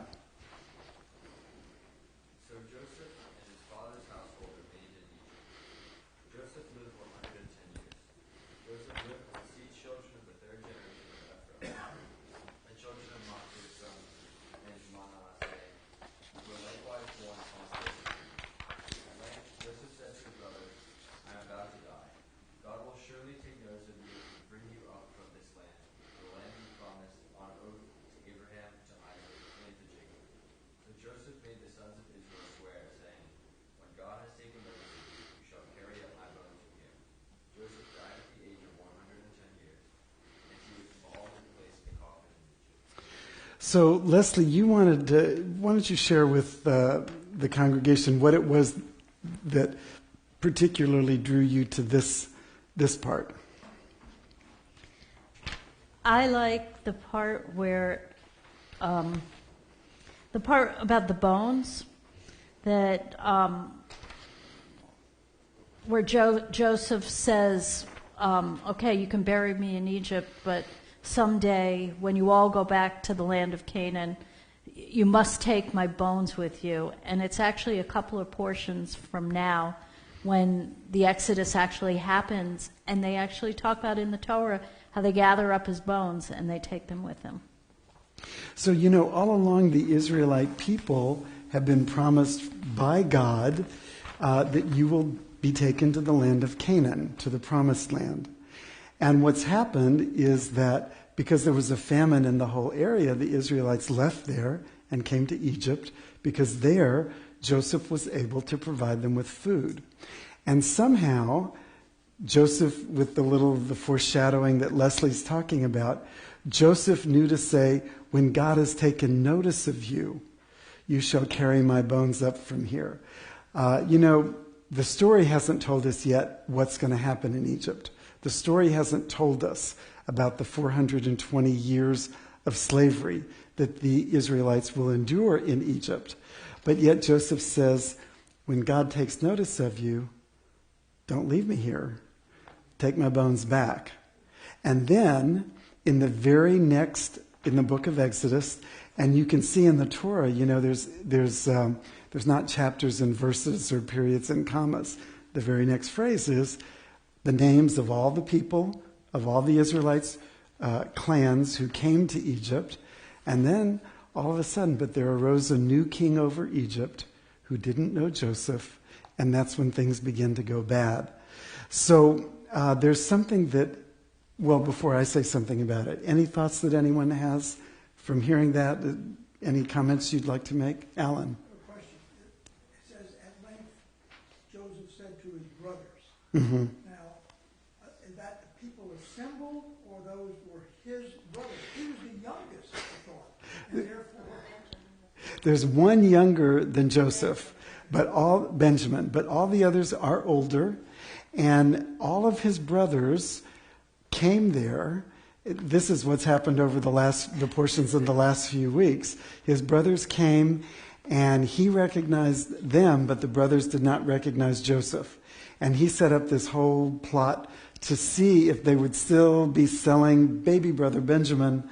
So, Leslie, why don't you share with the congregation what it was that particularly drew you to this part? I like the part where, the part about the bones, that where Joseph says, okay, you can bury me in Egypt, but someday when you all go back to the land of Canaan, you must take my bones with you. And it's actually a couple of portions from now when the Exodus actually happens, and they actually talk about in the Torah how they gather up his bones and they take them with them. So, all along the Israelite people have been promised by God that you will be taken to the land of Canaan, to the promised land. And what's happened is that because there was a famine in the whole area, the Israelites left there and came to Egypt because there Joseph was able to provide them with food. And somehow, Joseph, with the foreshadowing that Leslie's talking about, Joseph knew to say, when God has taken notice of you, you shall carry my bones up from here. The story hasn't told us yet what's going to happen in Egypt. The story hasn't told us about the 420 years of slavery that the Israelites will endure in Egypt. But yet Joseph says, when God takes notice of you, don't leave me here. Take my bones back. And then, in the very next, in the book of Exodus, and you can see in the Torah, there's not chapters and verses or periods and commas. The very next phrase is the names of all the people, of all the Israelites' clans who came to Egypt. And then, all of a sudden, but there arose a new king over Egypt who didn't know Joseph, and that's when things begin to go bad. So there's something that, well, before I say something about it, any thoughts that anyone has from hearing that? Any comments you'd like to make? Alan? A question. It says, at length, Joseph said to his brothers. Mm-hmm. Now, is that the people assembled, or those were his brothers? He was the youngest, I thought. And therefore... There's one younger than Joseph, Benjamin, but all the others are older, and all of his brothers came there. This is what's happened over the portions of the last few weeks. His brothers came, and he recognized them, but the brothers did not recognize Joseph. And he set up this whole plot to see if they would still be selling baby brother Benjamin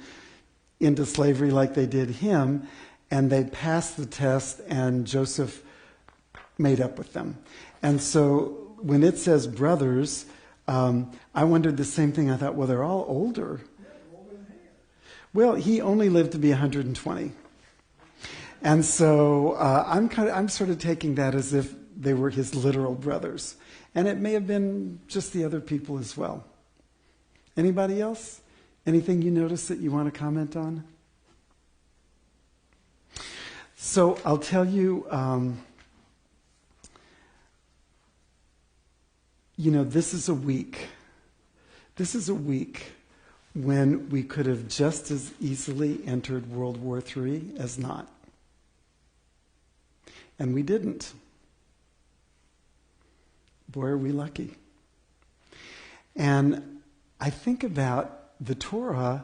into slavery like they did him. And they passed the test, and Joseph made up with them. And so when it says brothers, I wondered the same thing. I thought, well, they're all older. Well, he only lived to be 120. And so I'm sort of taking that as if they were his literal brothers. And it may have been just the other people as well. Anybody else? Anything you notice that you want to comment on? So I'll tell you, this is a week. This is a week when we could have just as easily entered World War III as not. And we didn't. Boy, are we lucky. And I think about the Torah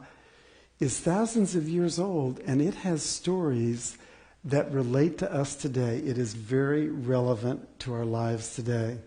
is thousands of years old, and it has stories that relate to us today. It is very relevant to our lives today.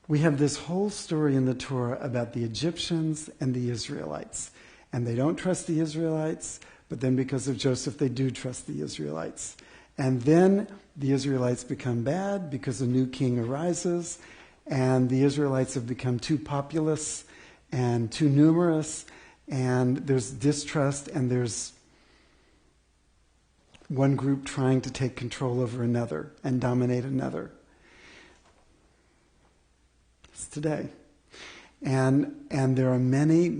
We have this whole story in the Torah about the Egyptians and the Israelites. And they don't trust the Israelites, but then because of Joseph, they do trust the Israelites. And then the Israelites become bad because a new king arises, and the Israelites have become too populous and too numerous, and there's distrust, and there's one group trying to take control over another and dominate another. It's today. And there are many,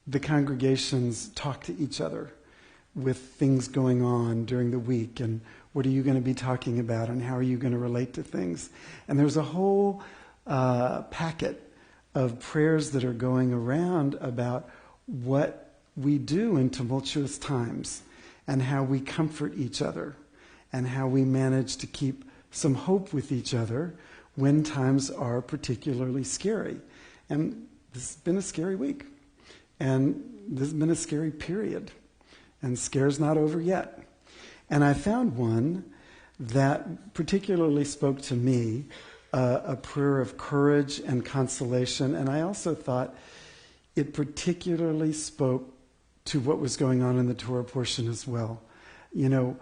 the congregations talk to each other with things going on during the week, and what are you going to be talking about, and how are you going to relate to things? And there's a whole packet of prayers that are going around about what we do in tumultuous times and how we comfort each other and how we manage to keep some hope with each other when times are particularly scary. And this has been a scary week. And this has been a scary period. And scare's not over yet. And I found one that particularly spoke to me, a prayer of courage and consolation. And I also thought it particularly spoke to what was going on in the Torah portion as well. You know,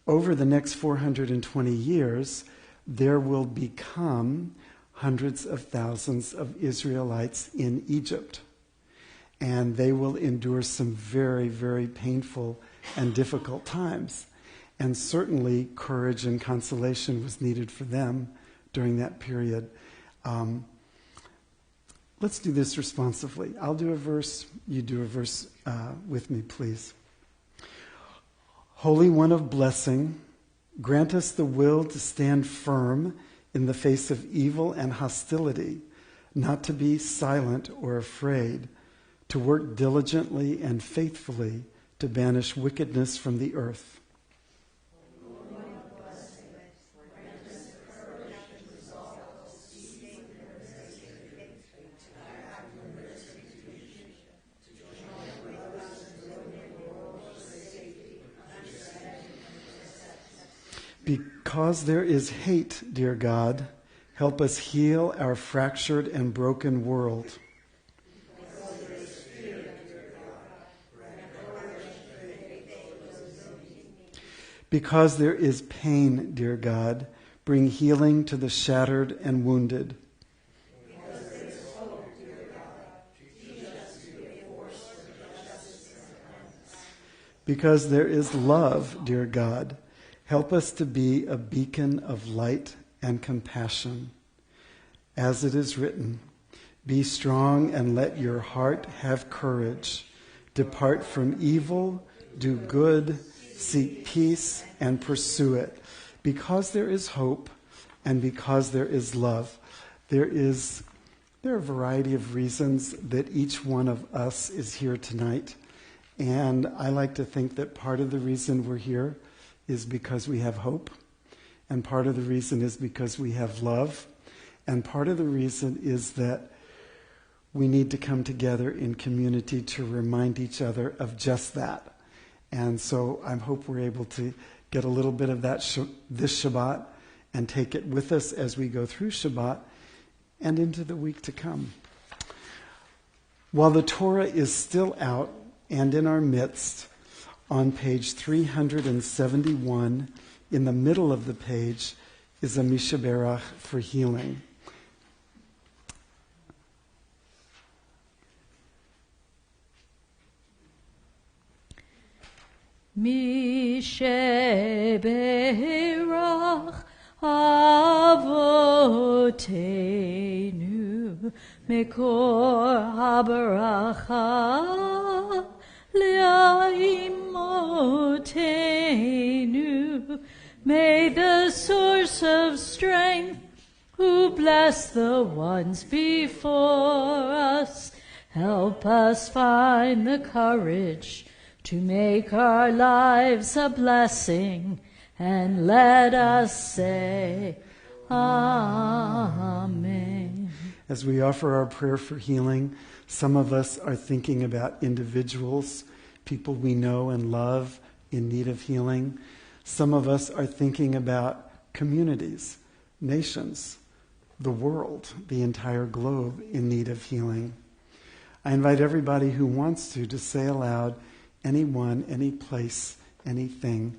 over the next 420 years, there will become hundreds of thousands of Israelites in Egypt. And they will endure some very, very painful and difficult times. And certainly courage and consolation was needed for them during that period. Let's do this responsively. I'll do a verse, you do a verse with me, please. Holy One of blessing, grant us the will to stand firm in the face of evil and hostility, not to be silent or afraid, to work diligently and faithfully to banish wickedness from the earth. Because there is hate, dear God, help us heal our fractured and broken world. Because there is pain, dear God, bring healing to the shattered and wounded. Because there is love, dear God, help us to be a beacon of light and compassion. As it is written, be strong and let your heart have courage. Depart from evil, do good, seek peace, and pursue it. Because there is hope and because there is love, there are a variety of reasons that each one of us is here tonight. And I like to think that part of the reason we're here is because we have hope, and part of the reason is because we have love, and part of the reason is that we need to come together in community to remind each other of just that. And so I hope we're able to get a little bit of that this Shabbat and take it with us as we go through Shabbat and into the week to come. While the Torah is still out and in our midst, on page 371, in the middle of the page, is a Mishaberach for healing. Mishaberach Avotenu Mekor HaBaracha Le'imotenu. May the source of strength, who bless the ones before us, help us find the courage to make our lives a blessing, and let us say, Amen. As we offer our prayer for healing, some of us are thinking about individuals, people we know and love in need of healing. Some of us are thinking about communities, nations, the world, the entire globe in need of healing. I invite everybody who wants to say aloud anyone, any place, anything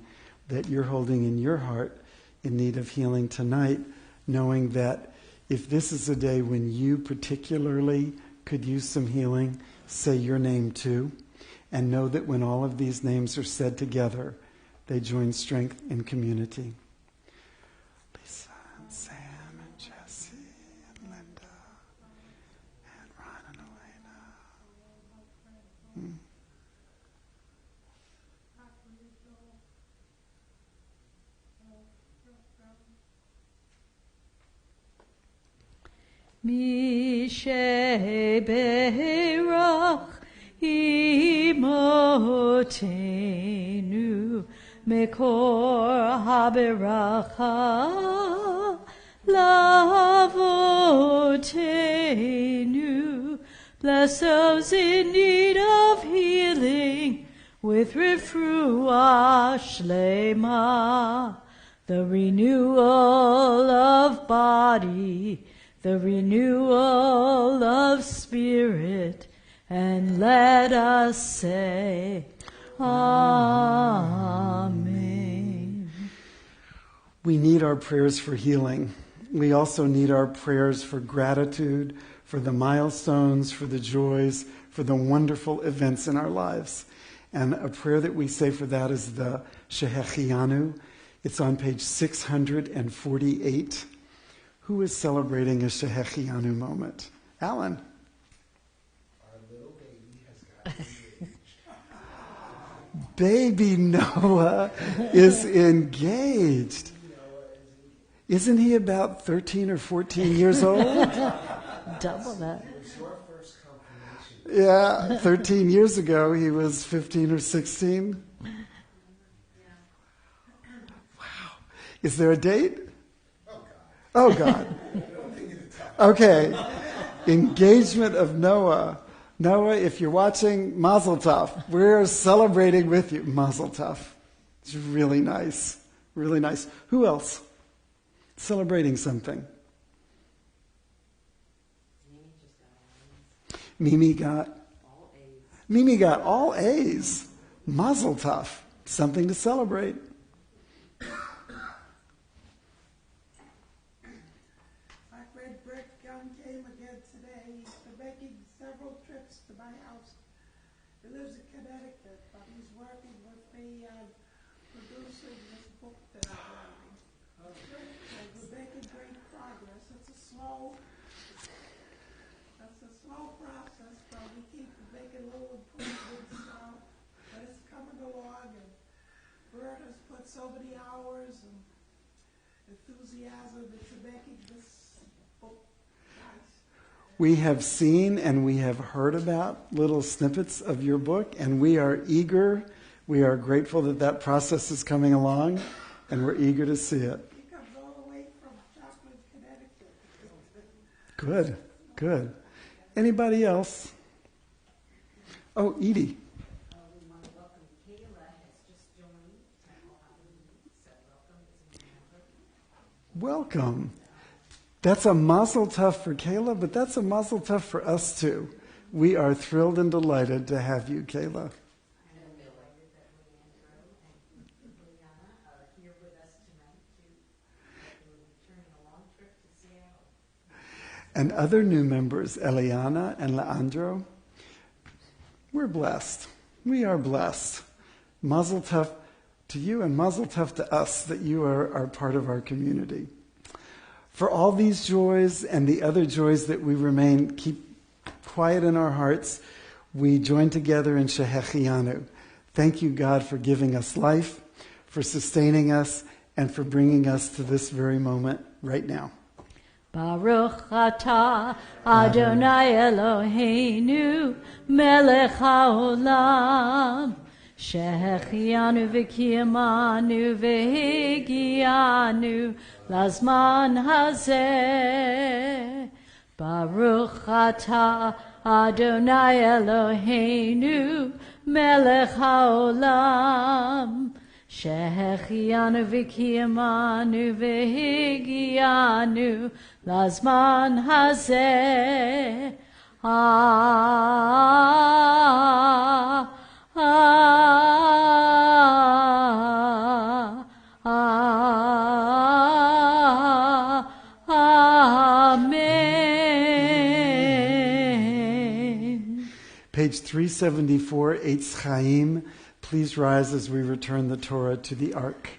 that you're holding in your heart in need of healing tonight, knowing that if this is a day when you particularly could use some healing, say your name too, and know that when all of these names are said together, they join strength in community. Lisa and Sam and Jesse and Linda and Ron and Elena. Mishaberach berach imotenu mekor haberacha lavotenu. Bless those in need of healing with refuah shlema, the renewal of body, the renewal of spirit, and let us say, Amen. We need our prayers for healing. We also need our prayers for gratitude, for the milestones, for the joys, for the wonderful events in our lives. And a prayer that we say for that is the Shehechianu. It's on page 648. Who is celebrating a Shehechianu moment? Alan. Our little baby has got engaged. Baby Noah is engaged. Isn't he about 13 or 14 years old? Double that. It was your first confirmation. Yeah, 13 years ago he was 15 or 16. Wow. Is there a date? Oh, God. Okay. Engagement of Noah. Noah, if you're watching, Mazel Tov. We're celebrating with you. Mazel Tov. It's really nice. Really nice. Who else? Celebrating something. Mimi got all A's. Mazel Tov. Something to celebrate. My friend Brett Young came again today. He's been making several trips to my house. He lives in Connecticut, but he's working with me on producing this book that I'm writing. And we're making great progress. It's a slow process, but we keep making little improvements now. But it's coming along, and Bert has put so many hours and enthusiasm into making this book nice. We have seen and we have heard about little snippets of your book, and we are eager. We are grateful that that process is coming along, and we're eager to see it. He comes all the way from Joplin, Connecticut. Good, good. Anybody else? Oh, Edie. We want to welcome Kayla, has just joined. So welcome. Welcome. That's a mazel tov for Kayla, but that's a mazel tov for us too. We are thrilled and delighted to have you, Kayla. And other new members, Eliana and Leandro, we're blessed. We are blessed. Mazel tov to you and mazel tov to us that you are part of our community. For all these joys and the other joys that we keep quiet in our hearts, we join together in Shehechianu. Thank you, God, for giving us life, for sustaining us, and for bringing us to this very moment right now. Baruch atah Adonai Eloheinu melech haolam shehechianu v'kiyamanu v'higianu lazman hazeh. Baruch atah Adonai Eloheinu melech haolam shehechianu v'kiyamanu v'higianu lazman hazeh. Amen. Page 374, Eitz Chaim. Please rise as we return the Torah to the Ark.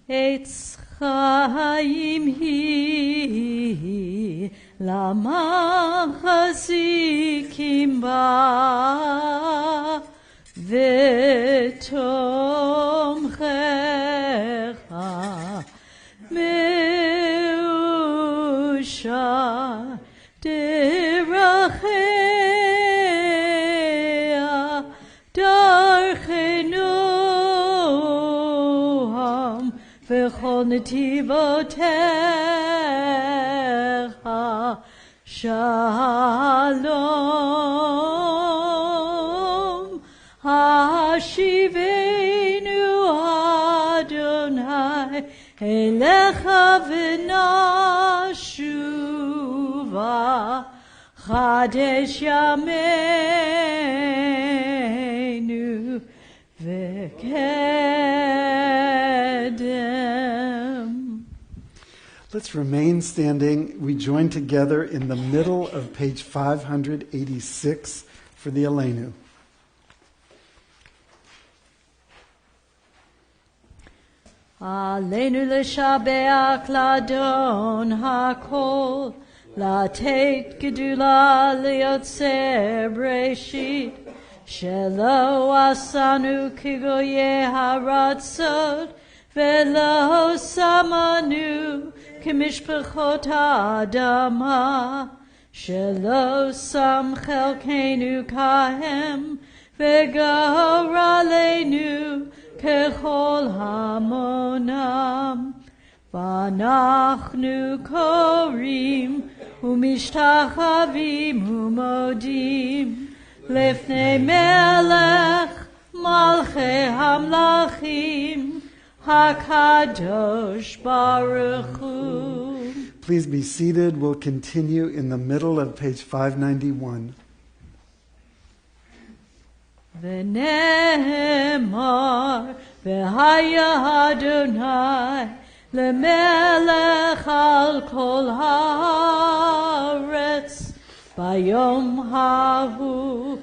Eitz Chaim hi lama chazikim ba v'tomchecha meusha netivotecha shalom. Hashivenu Adonai elecha v'nashuva chadesh yameinu v'kedem. Let's remain standing. We join together in the middle of page 586 for the Aleinu. Aleinu l'shabeach ladon hakol, latet gedula liotzer breshit, shelo asanu kigoye haratzot, velo samanu kimishpachot ha'adama, shelo sam chelkenu kahem, v'goralenu kechol hamonam. V'anachnu korim umishtachavim umodim lefnei melech malchei hamlachim hakadosh baruch hu. Please be seated. We'll continue in the middle of page 591. V'nemar v'haya Adonai lemelech al kol haaretz bayom hahu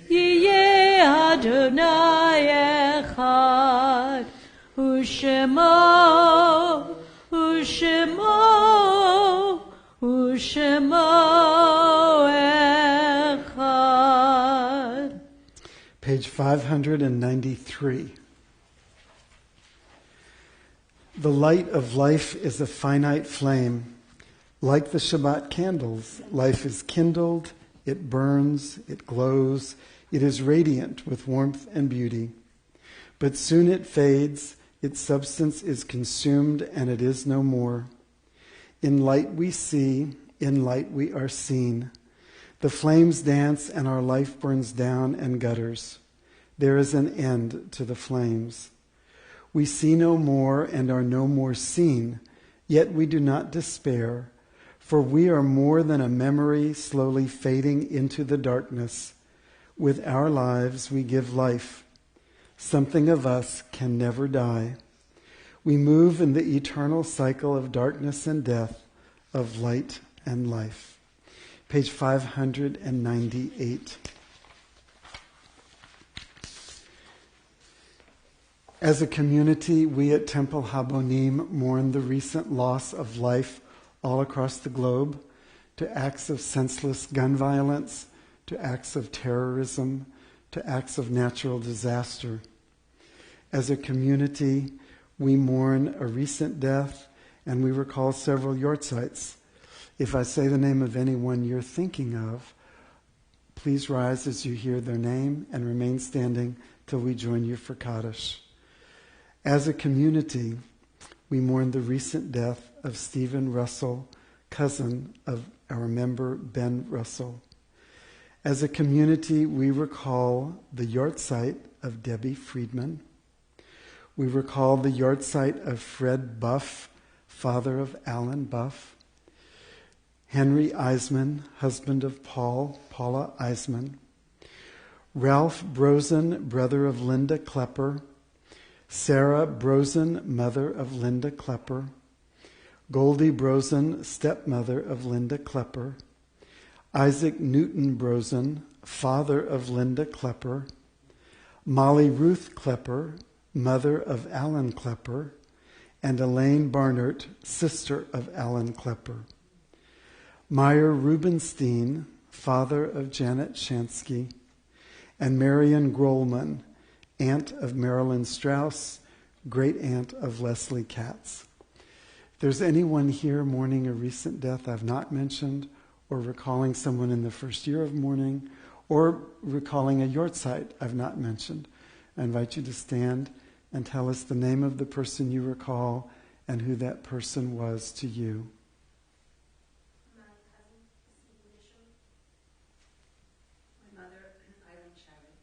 yiyeh Adonai echad u'shemo echad. Page 593. The light of life is a finite flame. Like the Shabbat candles, life is kindled, it burns, it glows, it is radiant with warmth and beauty. But soon it fades, its substance is consumed, and it is no more. In light we see, in light we are seen. The flames dance and our life burns down and gutters. There is an end to the flames. We see no more and are no more seen, yet we do not despair, for we are more than a memory slowly fading into the darkness. With our lives we give life. Something of us can never die. We move in the eternal cycle of darkness and death, of light and life. Page 598. As a community, we at Temple Habonim mourn the recent loss of life all across the globe, to acts of senseless gun violence, to acts of terrorism, to acts of natural disaster. As a community, we mourn a recent death, and we recall several yortzites. If I say the name of anyone you're thinking of, please rise as you hear their name and remain standing till we join you for Kaddish. As a community, we mourn the recent death of Stephen Russell, cousin of our member Ben Russell. As a community, we recall the yortzeit of Debbie Friedman. We recall the yortzeit of Fred Buff, father of Alan Buff. Henry Eisman, husband of Paula Eisman. Ralph Brosen, brother of Linda Klepper. Sarah Brosen, mother of Linda Klepper. Goldie Brosen, stepmother of Linda Klepper. Isaac Newton Brosen, father of Linda Klepper. Molly Ruth Klepper, mother of Alan Klepper. And Elaine Barnert, sister of Alan Klepper. Meyer Rubenstein, father of Janet Shansky. And Marion Grolman, aunt of Marilyn Strauss, great-aunt of Leslie Katz. If there's anyone here mourning a recent death I've not mentioned, or recalling someone in the first year of mourning, or recalling a yortzeit I've not mentioned, I invite you to stand and tell us the name of the person you recall and who that person was to you. My cousin, Steve Bishop. My mother, Irene Cherry.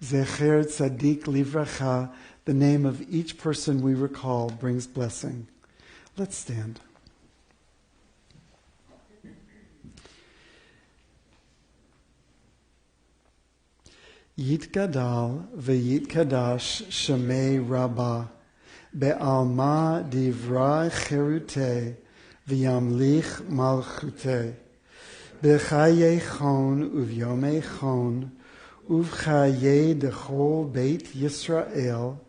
Zecher Tzadik Livracha, the name of each person we recall brings blessing. Let's stand. Yitgadal v'yitkadash shemei Rabbah be'alma divrei cherutei v'yamlich malchutei b'chayei chon uv'yomei chon uv'chayei dechol beit Yisrael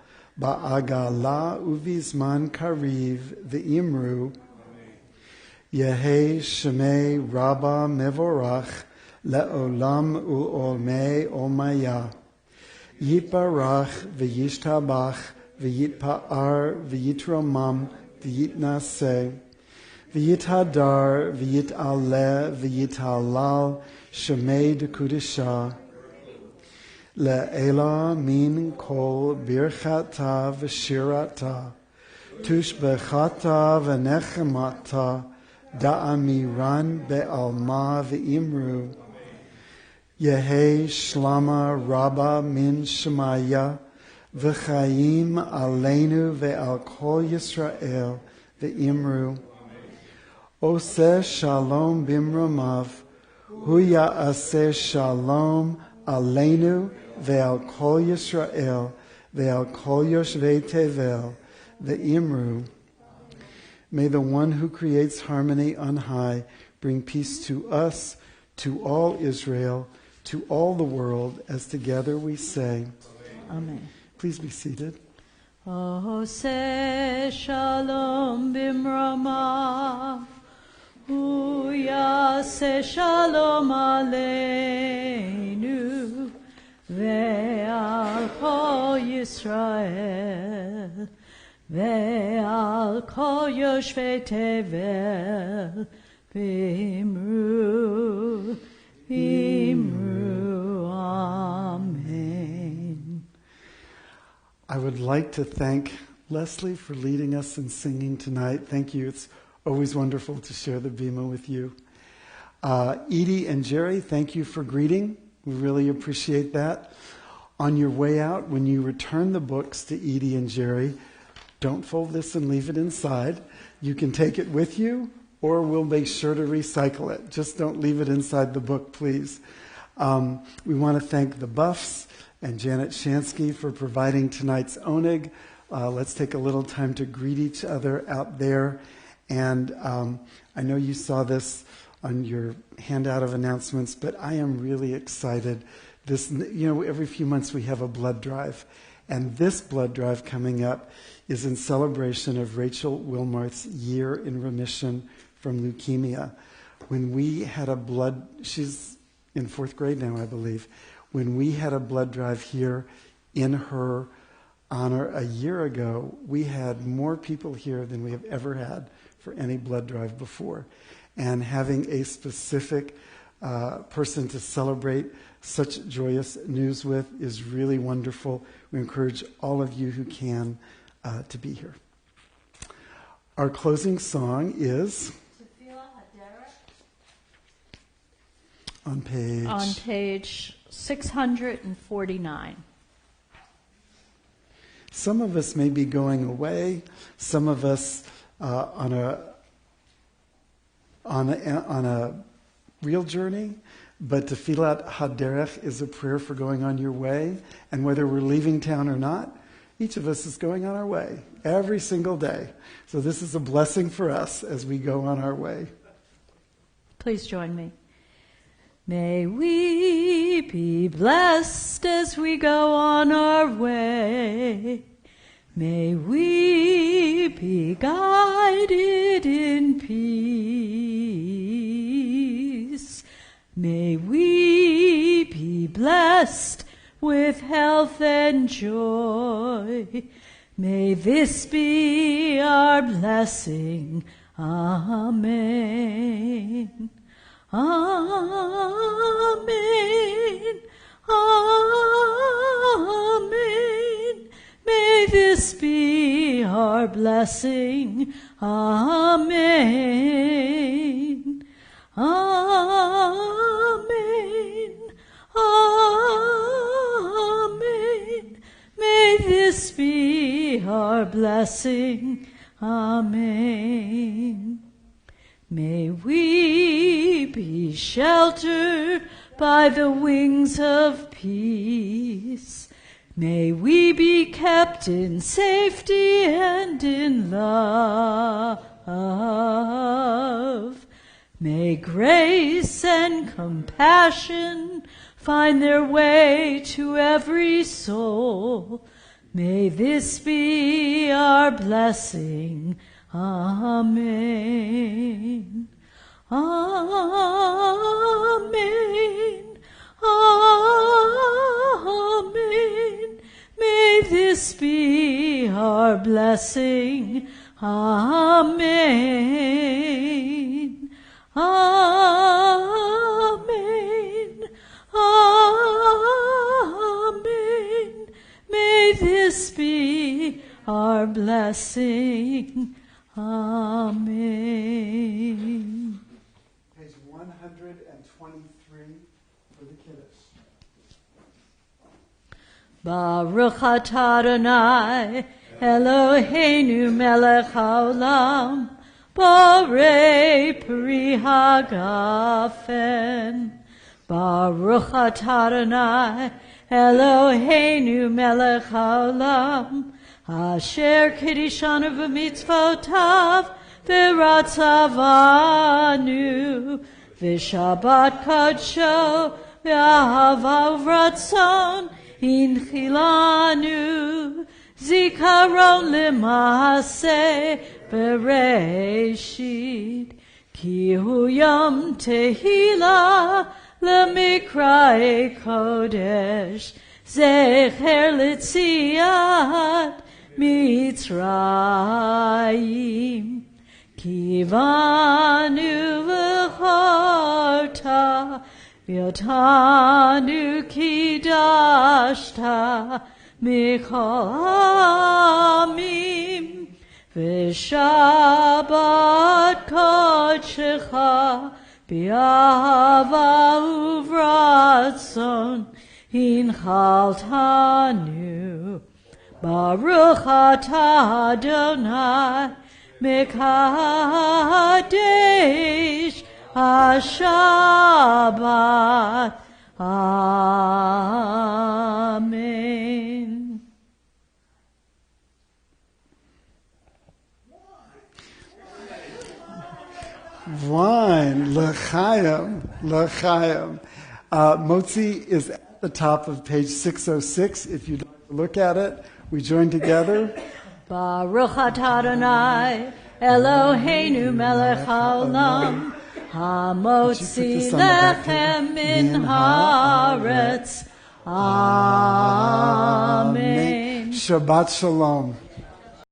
ba'agala uv'izman kariv v'imru Yehei shemei Rabbah mevorach Le'olam u'olmei olmaya. Yitbarach v'yishtabach v'yitpa'ar v'yitromam v'yitnaseh v'yithadar v'yitaleh v'yitalal shemei dekudisha le'ela min kol birchata v'shirata tushbechata v'nechemata da'amiran be'alma v'imru Yehei Shlama Rabba min Shemaya v'chaim aleinu ve'al kol Yisrael ve'imru Oseh shalom bimramav hu ya'aseh shalom aleinu ve'al kol Yisrael ve'al kol yoshvei tevel ve'imru May the one who creates harmony on high bring peace to us, to all Israel, to all the world, as together we say, Amen. Please be seated. Oseh shalom bimramav, hu yaseh shalom aleinu, ve'al kol Yisrael, ve'al kol yoshvei tevel, v'imru, amen. I would like to thank Leslie for leading us in singing tonight. Thank you. It's always wonderful to share the Bima with you. Edie and Jerry, thank you for greeting. We really appreciate that. On your way out, when you return the books to Edie and Jerry, don't fold this and leave it inside. You can take it with you, or we'll make sure to recycle it. Just don't leave it inside the book, please. We want to thank the Buffs and Janet Shansky for providing tonight's oneg. Let's take a little time to greet each other out there. And I know you saw this on your handout of announcements, but I am really excited. Every few months we have a blood drive. And this blood drive coming up is in celebration of Rachel Wilmarth's year in remission from leukemia. When we had she's in 4th grade now, I believe. When we had a blood drive here in her honor a year ago, we had more people here than we have ever had for any blood drive before. And having a specific person to celebrate such joyous news with is really wonderful. We encourage all of you who can to be here. Our closing song is on page 649. Some of us may be going away. Some of us on a real journey. But Tefillat Haderech is a prayer for going on your way. And whether we're leaving town or not, each of us is going on our way every single day. So this is a blessing for us as we go on our way. Please join me. May we be blessed as we go on our way. May we be guided in peace. May we be blessed with health and joy. May this be our blessing. Amen. Amen. Amen. May this be our blessing. Amen. Amen. Amen. May this be our blessing. Amen. May we be sheltered by the wings of peace. May we be kept in safety and in love. May grace and compassion find their way to every soul. May this be our blessing. Amen. Amen. Amen. May this be our blessing. Amen. Amen. Amen. May this be our blessing. Amen. Page 123 for the kiddush. Baruch atah Adonai Eloheinu melech haolam borei pri hagafen. Baruch atah Adonai Eloheinu melech haolam asher kiddushanu v'mitzvotav v'ratzavanu v'shabbat kadsho v'ahava v'ratzon inchilanu zikaron l'maaseh bereshit ki hu yom tehillah l'mikra'e kodesh zecher l'tziat Mitzrayim kivanu v'charta v'yotanu kidashta michol amim v'shabbat kodshecha b'ahava uvratzon inchaltanu. Baruch atah Adonai mekadesh ha-Shabbat. Amen. Wine, l'chaim, l'chaim. Motzi is at the top of page 606. If you'd like to look at it, we join together. Baruch atah Adonai Eloheinu melech haolam hamotzi lechem min haaretz. Amen. Shabbat shalom.